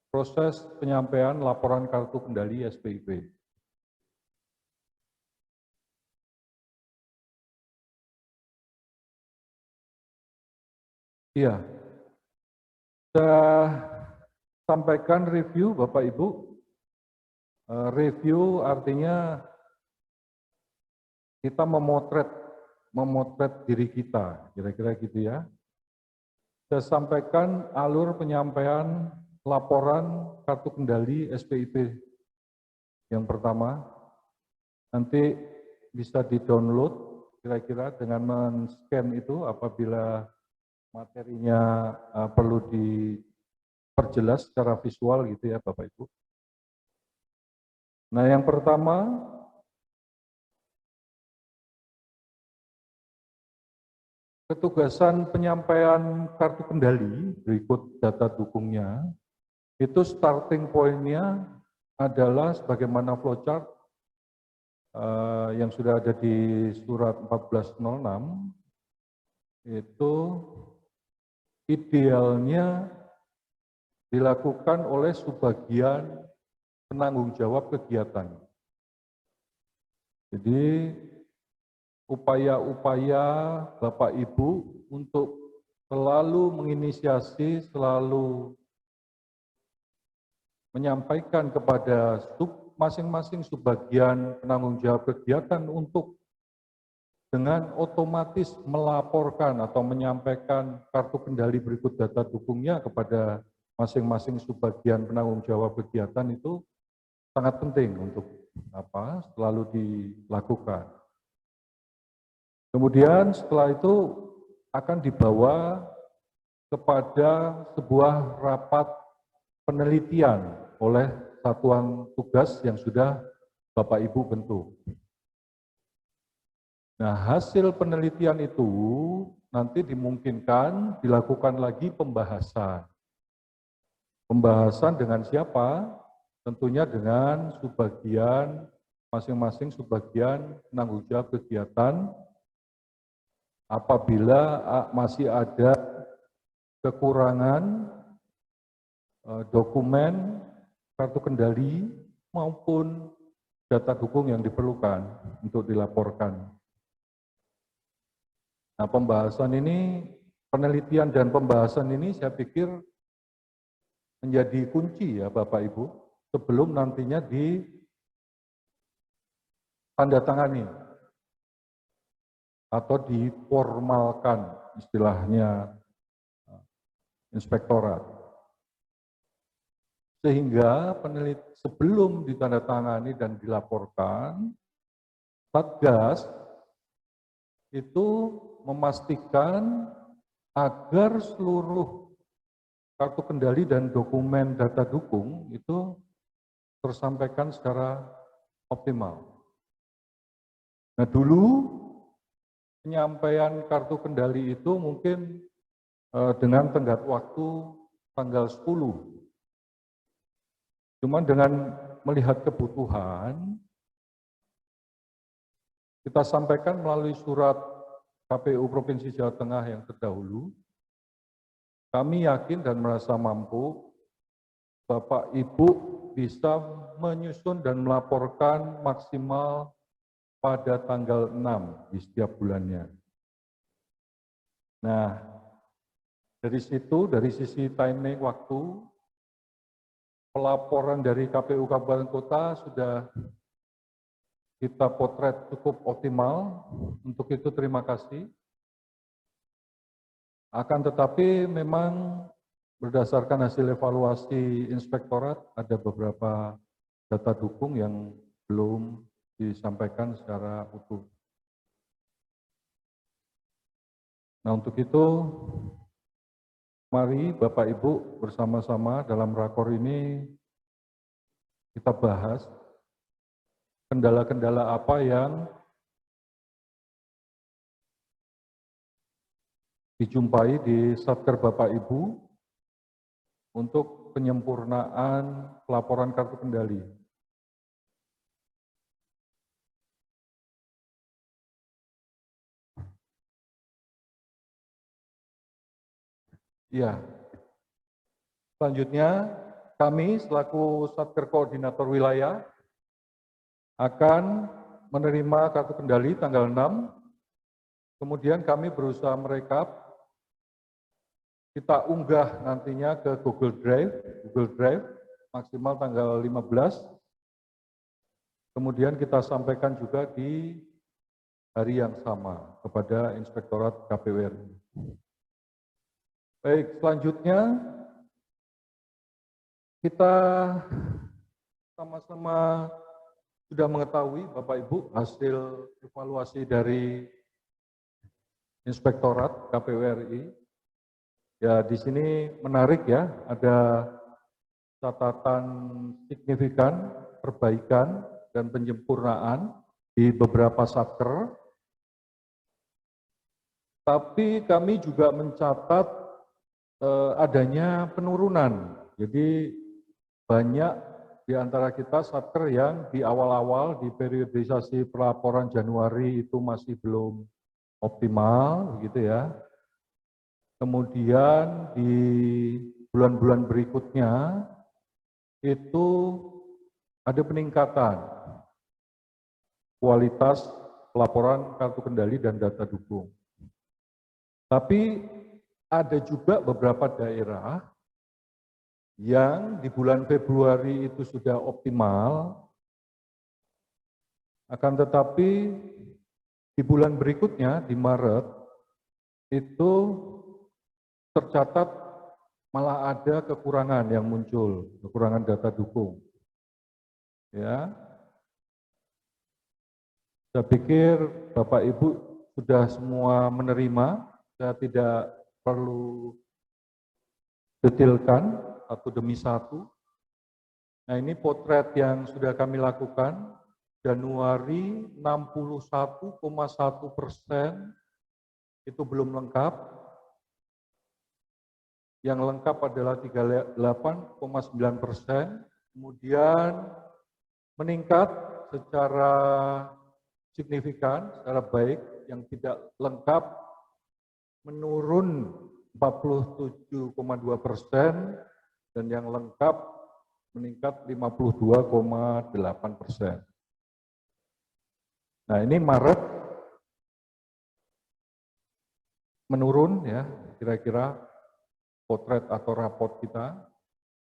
proses penyampaian laporan kartu kendali SPIP. Iya, saya sampaikan review Bapak Ibu. Review artinya kita memotret diri kita, kira-kira gitu ya. Saya sampaikan alur penyampaian laporan kartu kendali SPIP yang pertama. Nanti bisa di-download kira-kira dengan men-scan itu apabila materinya perlu diperjelas secara visual gitu ya Bapak Ibu. Nah, yang pertama, ketugasan penyampaian kartu kendali, berikut data dukungnya, itu starting point-nya adalah sebagaimana flowchart yang sudah ada di surat 1406, itu idealnya dilakukan oleh sebagian penanggung jawab kegiatan. Jadi upaya-upaya Bapak Ibu untuk selalu menginisiasi, selalu menyampaikan kepada masing-masing subbagian penanggung jawab kegiatan untuk dengan otomatis melaporkan atau menyampaikan kartu kendali berikut data dukungnya kepada masing-masing subbagian penanggung jawab kegiatan itu sangat penting untuk selalu dilakukan. Kemudian setelah itu akan dibawa kepada sebuah rapat penelitian oleh satuan tugas yang sudah Bapak Ibu bentuk. Nah, hasil penelitian itu nanti dimungkinkan dilakukan lagi pembahasan. Pembahasan dengan siapa? Tentunya dengan subbagian, masing-masing subbagian penanggung jawab kegiatan. Apabila masih ada kekurangan dokumen kartu kendali maupun data dukung yang diperlukan untuk dilaporkan. Nah, pembahasan ini, penelitian dan pembahasan ini saya pikir menjadi kunci ya Bapak Ibu, sebelum nantinya ditandatangani atau diformalkan istilahnya inspektorat. Sehingga sebelum ditandatangani dan dilaporkan, Satgas itu memastikan agar seluruh kartu kendali dan dokumen data dukung itu tersampaikan secara optimal. Nah, dulu penyampaian kartu kendali itu mungkin dengan tenggat waktu tanggal 10. Cuman dengan melihat kebutuhan, kita sampaikan melalui surat KPU Provinsi Jawa Tengah yang terdahulu. Kami yakin dan merasa mampu Bapak Ibu bisa menyusun dan melaporkan maksimal pada tanggal 6 di setiap bulannya. Nah, dari situ, dari sisi timing waktu, pelaporan dari KPU Kabupaten Kota sudah kita potret cukup optimal. Untuk itu terima kasih. Akan tetapi memang berdasarkan hasil evaluasi inspektorat ada beberapa data dukung yang belum disampaikan secara utuh. Nah, untuk itu mari Bapak Ibu bersama-sama dalam rakor ini kita bahas kendala-kendala apa yang dijumpai di Satker Bapak Ibu untuk penyempurnaan pelaporan kartu kendali. Ya, selanjutnya kami selaku Satker Koordinator Wilayah akan menerima kartu kendali tanggal 6, kemudian kami berusaha merekap, kita unggah nantinya ke Google Drive maksimal tanggal 15, kemudian kita sampaikan juga di hari yang sama kepada Inspektorat KPU RI. Baik, selanjutnya kita sama-sama sudah mengetahui Bapak Ibu hasil evaluasi dari Inspektorat KPU RI. Ya, di sini menarik ya, ada catatan signifikan perbaikan dan penyempurnaan di beberapa satker. Tapi kami juga mencatat adanya penurunan. Jadi banyak di antara kita satker yang di awal-awal di periodisasi pelaporan Januari itu masih belum optimal, gitu ya. Kemudian di bulan-bulan berikutnya itu ada peningkatan kualitas pelaporan kartu kendali dan data dukung. Tapi ada juga beberapa daerah yang di bulan Februari itu sudah optimal, akan tetapi di bulan berikutnya, di Maret, itu tercatat malah ada kekurangan yang muncul, kekurangan data dukung. Ya, saya pikir Bapak Ibu sudah semua menerima, saya tidak perlu detailkan satu demi satu. Nah, ini potret yang sudah kami lakukan. Januari 61,1% itu belum lengkap. Yang lengkap adalah 38,9%. Kemudian meningkat secara signifikan, secara baik. Yang tidak lengkap menurun 47,2% dan yang lengkap meningkat 52,8%. Nah, ini Maret menurun ya, kira-kira potret atau raport kita.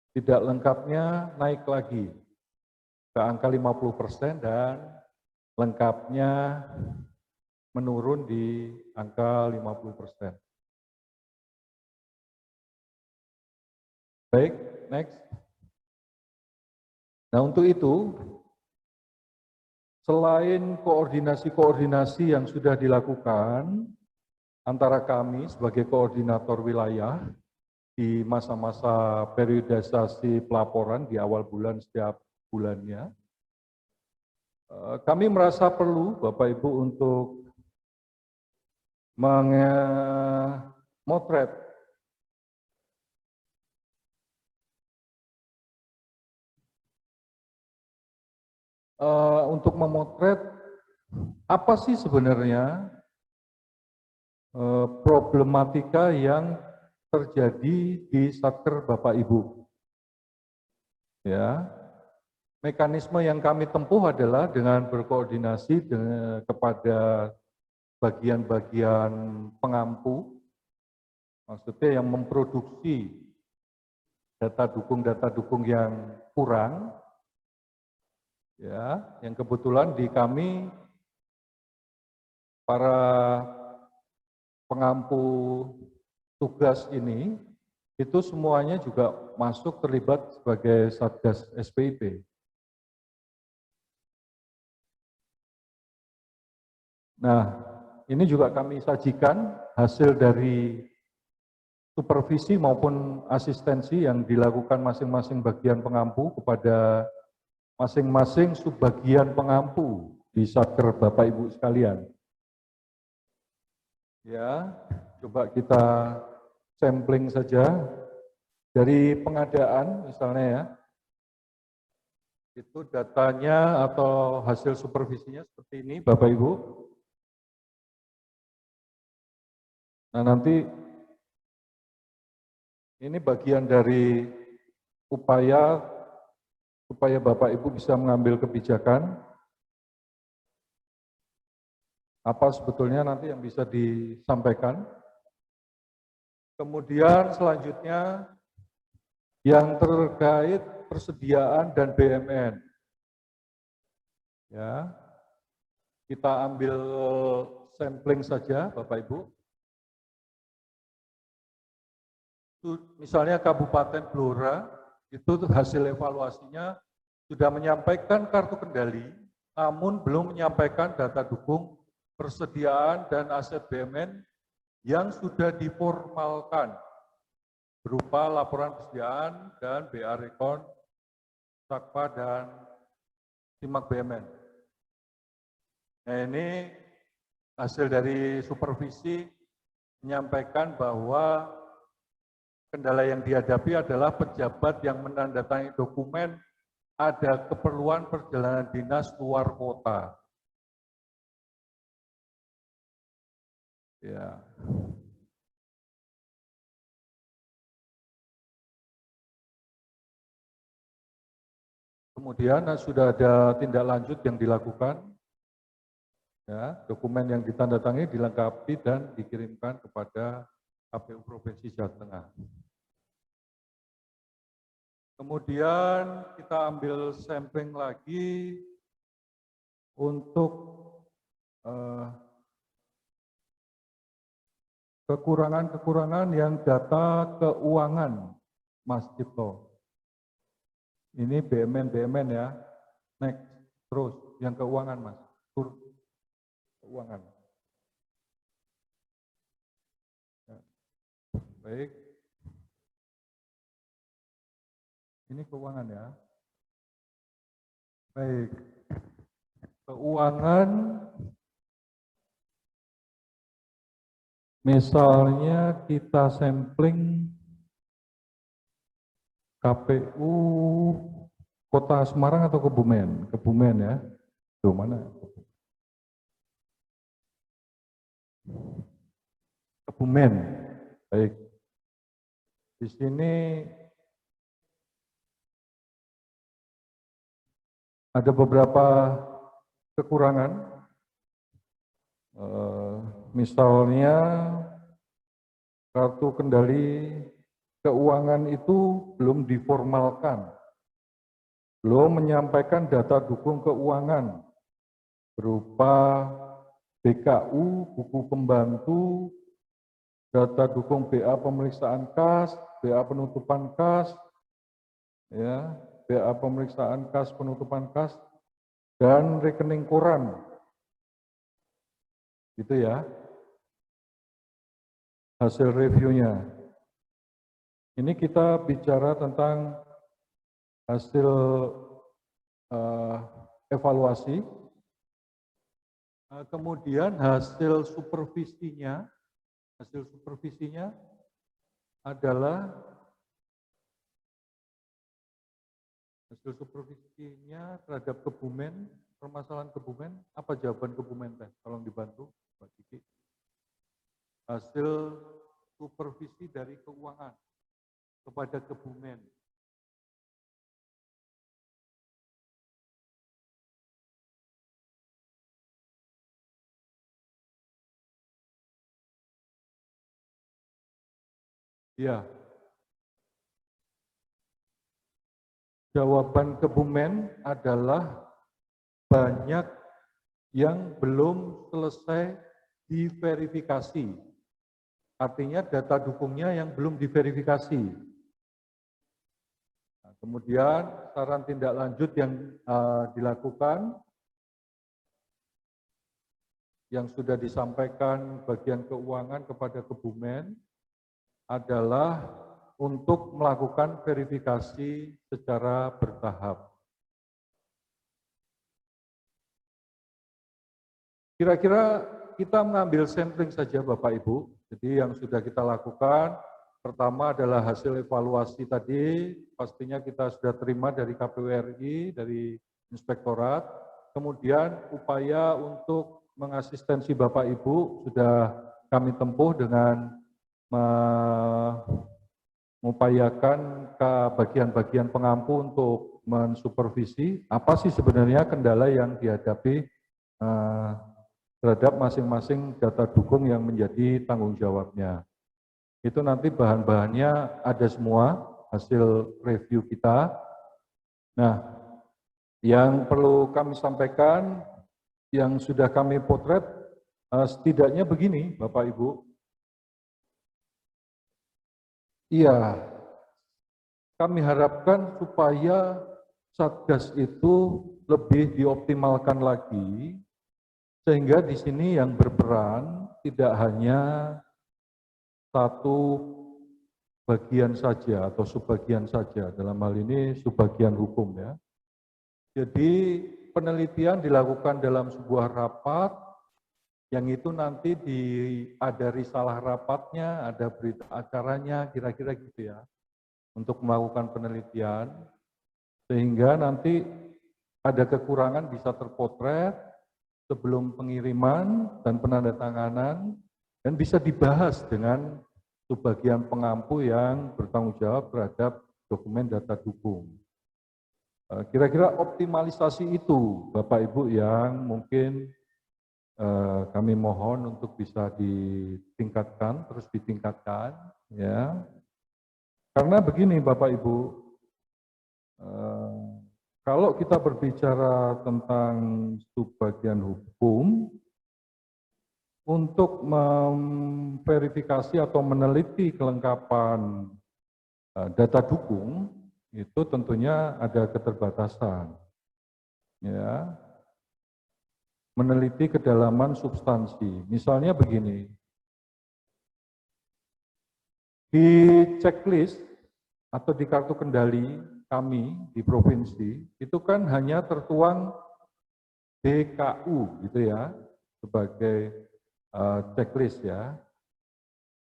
Tidak lengkapnya naik lagi ke angka 50% dan lengkapnya menurun di angka 50%. Baik, next. Nah, untuk itu, selain koordinasi-koordinasi yang sudah dilakukan antara kami sebagai koordinator wilayah di masa-masa periodisasi pelaporan di awal bulan setiap bulannya, kami merasa perlu Bapak Ibu untuk memotret apa sih sebenarnya problematika yang terjadi di Satker Bapak Ibu. Ya, mekanisme yang kami tempuh adalah dengan berkoordinasi kepada bagian-bagian pengampu, maksudnya yang memproduksi data dukung yang kurang, ya, yang kebetulan di kami para pengampu tugas ini itu semuanya juga masuk terlibat sebagai Satgas SPIP. Nah, ini juga kami sajikan hasil dari supervisi maupun asistensi yang dilakukan masing-masing bagian pengampu kepada masing-masing subbagian pengampu di Satker Bapak Ibu sekalian. Ya, coba kita sampling saja dari pengadaan misalnya ya, itu datanya atau hasil supervisinya seperti ini Bapak Ibu. Nah, nanti ini bagian dari upaya supaya Bapak Ibu bisa mengambil kebijakan apa sebetulnya nanti yang bisa disampaikan. Kemudian selanjutnya yang terkait persediaan dan BMN. Ya. Kita ambil sampling saja Bapak Ibu. Misalnya Kabupaten Blora itu hasil evaluasinya sudah menyampaikan kartu kendali, namun belum menyampaikan data dukung persediaan dan aset BMN yang sudah diformalkan berupa laporan persediaan dan BA Rekon, Sakpa dan Simak BMN. Nah, ini hasil dari supervisi menyampaikan bahwa kendala yang dihadapi adalah pejabat yang menandatangani dokumen ada keperluan perjalanan dinas luar kota. Ya. Kemudian sudah ada tindak lanjut yang dilakukan. Ya, dokumen yang ditandatangani dilengkapi dan dikirimkan kepada KPU Provinsi Jawa Tengah. Kemudian kita ambil sampling lagi untuk kekurangan-kekurangan yang data keuangan, Mas Cipto. Ini BMN ya. Next, terus yang keuangan, Mas. Keuangan. Baik. Ini keuangan ya. Baik. Keuangan misalnya kita sampling KPU Kota Semarang atau Kebumen? Kebumen ya. Tuh mana? Kebumen. Baik. Di sini ada beberapa kekurangan, misalnya kartu kendali keuangan itu belum diformalkan, belum menyampaikan data dukung keuangan berupa BKU, buku pembantu, data dukung BA pemeriksaan kas, BA penutupan kas, ya, BA pemeriksaan kas, penutupan kas, dan rekening koran. Gitu ya. Hasil reviewnya. Ini kita bicara tentang hasil evaluasi. Kemudian hasil supervisinya adalah terhadap Kebumen, permasalahan Kebumen. Apa jawaban Kebumen teh? Tolong dibantu, Mbak Kiki. Hasil supervisi dari keuangan kepada Kebumen. Ya. Jawaban Kebumen adalah banyak yang belum selesai diverifikasi. Artinya data dukungnya yang belum diverifikasi. Nah, kemudian saran tindak lanjut yang dilakukan, yang sudah disampaikan bagian keuangan kepada Kebumen, adalah untuk melakukan verifikasi secara bertahap. Kira-kira kita mengambil sampling saja Bapak Ibu. Jadi yang sudah kita lakukan, pertama adalah hasil evaluasi tadi, pastinya kita sudah terima dari KPU RI, dari Inspektorat. Kemudian upaya untuk mengasistensi Bapak Ibu sudah kami tempuh dengan mengupayakan ke bagian-bagian pengampu untuk mensupervisi apa sih sebenarnya kendala yang dihadapi terhadap masing-masing data dukung yang menjadi tanggung jawabnya. Itu nanti bahan-bahannya ada semua hasil review kita. Nah, yang perlu kami sampaikan, yang sudah kami potret, setidaknya begini Bapak Ibu. Iya, kami harapkan supaya Satgas itu lebih dioptimalkan lagi, sehingga di sini yang berperan tidak hanya satu bagian saja atau subbagian saja, dalam hal ini subbagian hukum ya. Jadi penelitian dilakukan dalam sebuah rapat, yang itu nanti ada risalah rapatnya, ada berita acaranya, kira-kira gitu ya, untuk melakukan penelitian, sehingga nanti ada kekurangan bisa terpotret sebelum pengiriman dan penandatanganan, dan bisa dibahas dengan subbagian pengampu yang bertanggung jawab terhadap dokumen data dukung. Kira-kira optimalisasi itu, Bapak Ibu, yang mungkin kami mohon untuk bisa ditingkatkan, terus ditingkatkan, ya. Karena begini Bapak Ibu, kalau kita berbicara tentang subbagian hukum, untuk memverifikasi atau meneliti kelengkapan data dukung, itu tentunya ada keterbatasan, ya. Meneliti kedalaman substansi. Misalnya begini, di checklist atau di kartu kendali kami di provinsi, itu kan hanya tertuang BKU gitu ya, sebagai checklist ya.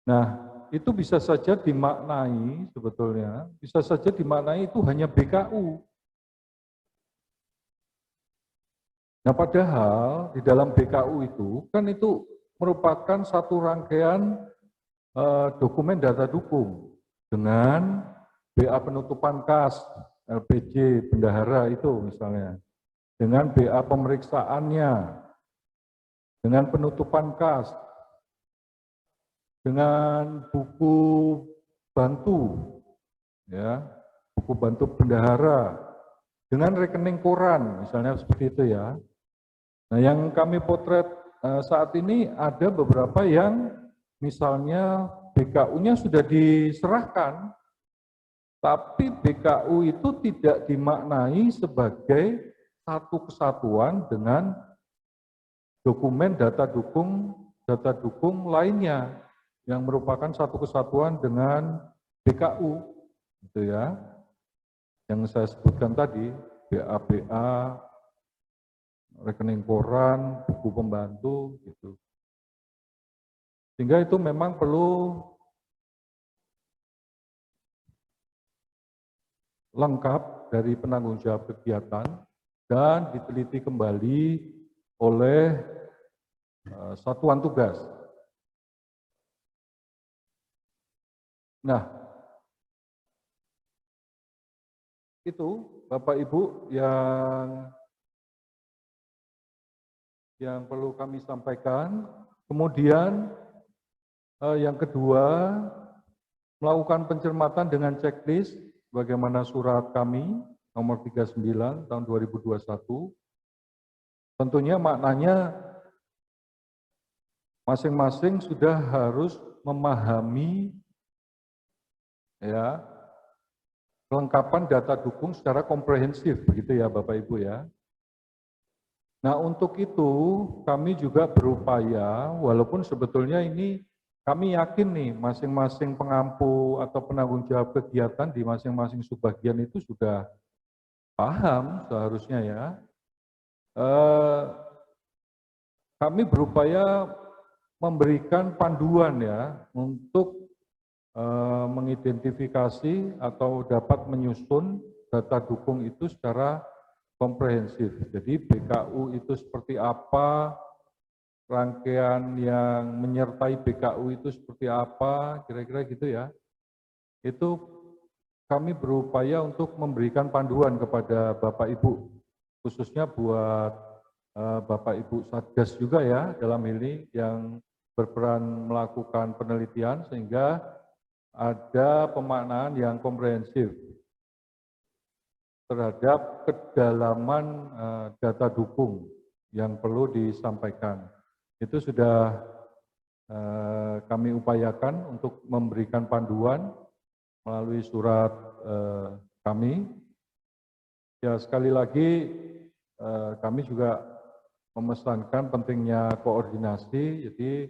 Nah, itu bisa saja dimaknai sebetulnya, bisa saja dimaknai itu hanya BKU. Nah, padahal di dalam BKU itu kan itu merupakan satu rangkaian dokumen data dukung dengan BA penutupan kas, LPJ, bendahara itu misalnya. dengan BA pemeriksaannya, dengan penutupan kas, dengan buku bantu, ya, buku bantu bendahara, dengan rekening koran, misalnya seperti itu ya. Nah, yang kami potret saat ini ada beberapa yang misalnya BKU-nya sudah diserahkan, tapi BKU itu tidak dimaknai sebagai satu kesatuan dengan dokumen data dukung lainnya yang merupakan satu kesatuan dengan BKU, gitu ya. Yang saya sebutkan tadi, BA, rekening koran, buku pembantu, gitu. Sehingga itu memang perlu lengkap dari penanggung jawab kegiatan dan diteliti kembali oleh satuan tugas. Nah, itu Bapak Ibu yang perlu kami sampaikan. Kemudian yang kedua, melakukan pencermatan dengan checklist bagaimana surat kami nomor 39 tahun 2021. Tentunya maknanya masing-masing sudah harus memahami ya kelengkapan data dukung secara komprehensif, begitu ya Bapak Ibu ya. Nah, untuk itu kami juga berupaya, walaupun sebetulnya ini kami yakin nih masing-masing pengampu atau penanggung jawab kegiatan di masing-masing subbagian itu sudah paham seharusnya ya. Kami berupaya memberikan panduan ya untuk mengidentifikasi atau dapat menyusun data dukung itu secara komprehensif. Jadi BKU itu seperti apa, rangkaian yang menyertai BKU itu seperti apa, kira-kira gitu ya. Itu kami berupaya untuk memberikan panduan kepada Bapak Ibu, khususnya buat Bapak Ibu Satgas juga ya dalam ini yang berperan melakukan penelitian sehingga ada pemaknaan yang komprehensif terhadap kedalaman data dukung yang perlu disampaikan. Itu sudah kami upayakan untuk memberikan panduan melalui surat kami. Ya, sekali lagi kami juga memesankan pentingnya koordinasi, jadi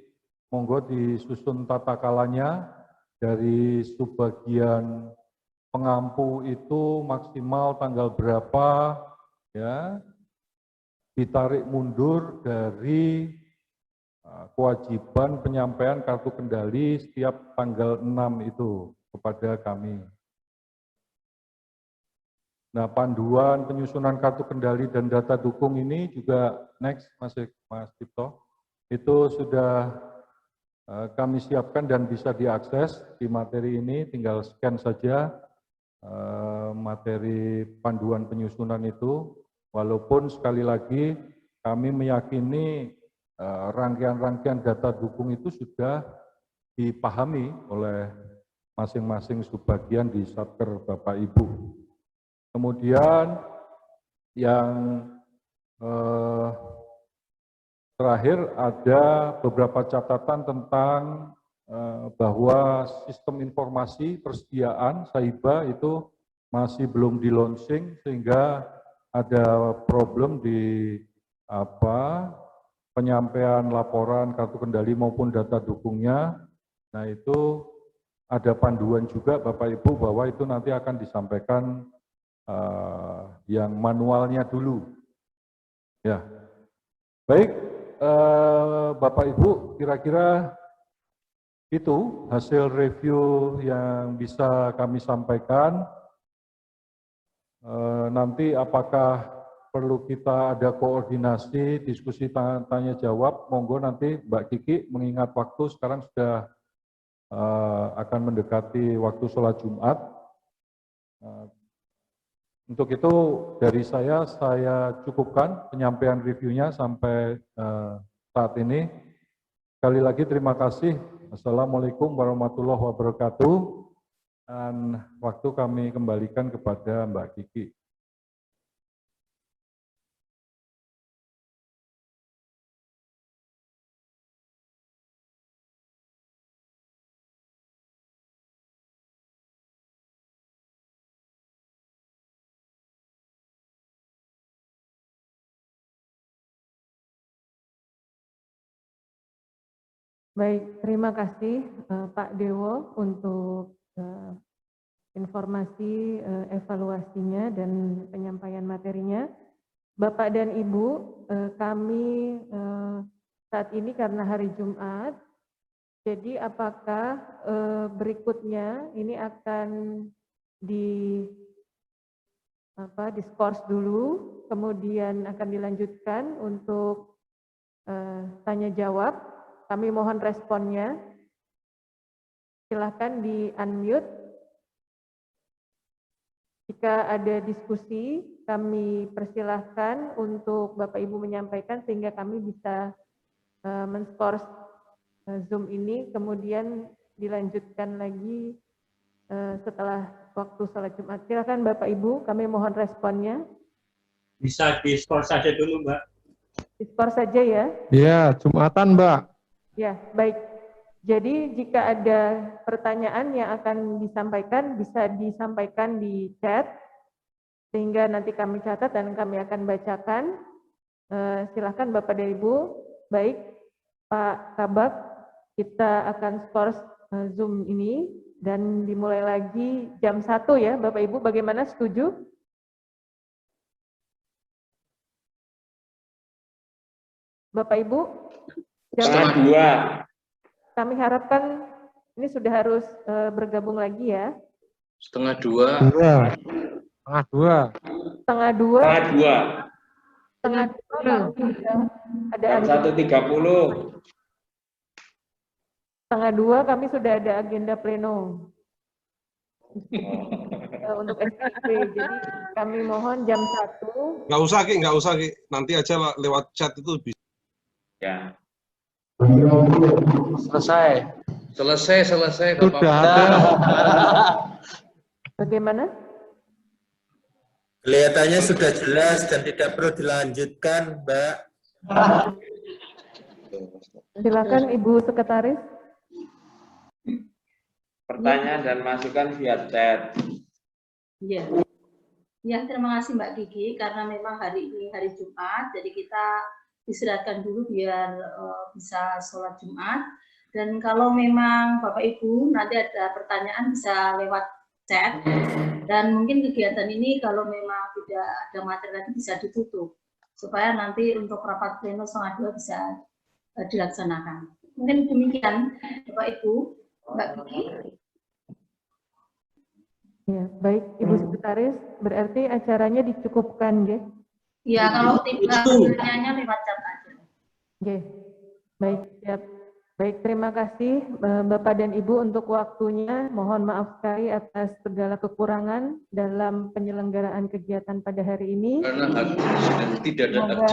monggo disusun tata kalanya dari subbagian pengampu itu maksimal tanggal berapa, ya, ditarik mundur dari kewajiban penyampaian kartu kendali setiap tanggal 6 itu kepada kami. Nah, panduan penyusunan kartu kendali dan data dukung ini juga next, Mas Cipto, itu sudah kami siapkan dan bisa diakses di materi ini, tinggal scan saja materi panduan penyusunan itu, walaupun sekali lagi kami meyakini rangkaian-rangkaian data dukung itu sudah dipahami oleh masing-masing subbagian di Satker Bapak Ibu. Kemudian yang terakhir ada beberapa catatan tentang bahwa sistem informasi persediaan SAIBA itu masih belum di launching sehingga ada problem di penyampaian laporan kartu kendali maupun data dukungnya. Nah, itu ada panduan juga Bapak Ibu bahwa itu nanti akan disampaikan yang manualnya dulu. Ya, baik Bapak Ibu, kira-kira itu hasil review yang bisa kami sampaikan. Nanti apakah perlu kita ada koordinasi, diskusi tanya jawab, monggo nanti Mbak Kiki, mengingat waktu sekarang sudah akan mendekati waktu sholat Jumat. Untuk itu dari saya cukupkan penyampaian reviewnya sampai saat ini. Sekali lagi terima kasih. Assalamualaikum warahmatullahi wabarakatuh. Dan waktu kami kembalikan kepada Mbak Kiki. Baik, terima kasih Pak Dewo untuk informasi evaluasinya dan penyampaian materinya. Bapak dan Ibu, kami saat ini karena hari Jumat, jadi apakah berikutnya ini akan diskors dulu, kemudian akan dilanjutkan untuk tanya jawab. Kami mohon responnya. Silahkan di-unmute. Jika ada diskusi, kami persilahkan untuk Bapak Ibu menyampaikan sehingga kami bisa men-skors Zoom ini, kemudian dilanjutkan lagi setelah waktu salat Jumat. Silakan Bapak Ibu, kami mohon responnya. Bisa di-skors saja dulu, Mbak. Di-skors saja ya. Iya, Jumatan, Mbak. Ya, baik. Jadi jika ada pertanyaan yang akan disampaikan, bisa disampaikan di chat, sehingga nanti kami catat dan kami akan bacakan. Silakan Bapak dan Ibu. Baik, Pak Kabak, kita akan skors Zoom ini, dan dimulai lagi jam 1 ya, Bapak Ibu. Bagaimana, setuju? Bapak Ibu? Setengah 2. Kami harapkan ini sudah harus bergabung lagi ya. Setengah 2. Setengah dua ada agenda. 1.30. Setengah 2 kami sudah ada agenda pleno untuk SPP. Jadi kami mohon jam 1. Nggak usah, Ki. Nanti aja lewat chat itu bisa. Ya. Selesai. Selesai, Bapak. Sudah ada. Bagaimana? Kelihatannya sudah jelas dan tidak perlu dilanjutkan, Mbak. Silakan Ibu Sekretaris. Pertanyaan dan masukan via chat. Iya. Ya, terima kasih Mbak Gigi, karena memang hari ini hari Jumat, jadi kita istirahatkan dulu biar bisa sholat Jumat. Dan kalau memang Bapak Ibu nanti ada pertanyaan bisa lewat chat, dan mungkin kegiatan ini kalau memang tidak ada materi lagi bisa ditutup supaya nanti untuk rapat pleno setengah 2 bisa dilaksanakan. Mungkin demikian Bapak Ibu, Mbak Gigi. Ya, baik Ibu Sekretaris, berarti acaranya dicukupkan, ya? Ya, kalau tidak pertanyaannya lewat chat aja. Oke, baik, siap. Baik, terima kasih Bapak dan Ibu untuk waktunya. Mohon maaf sekali atas segala kekurangan dalam penyelenggaraan kegiatan pada hari ini. Karena tidak ada Semoga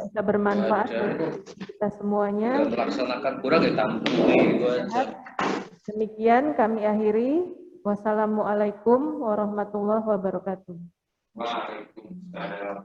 bisa bermanfaat bagi kita semuanya. melaksanakan kurang ya tampung. Demikian kami akhiri. Wassalamualaikum warahmatullahi wabarakatuh. Waalaikumsalam.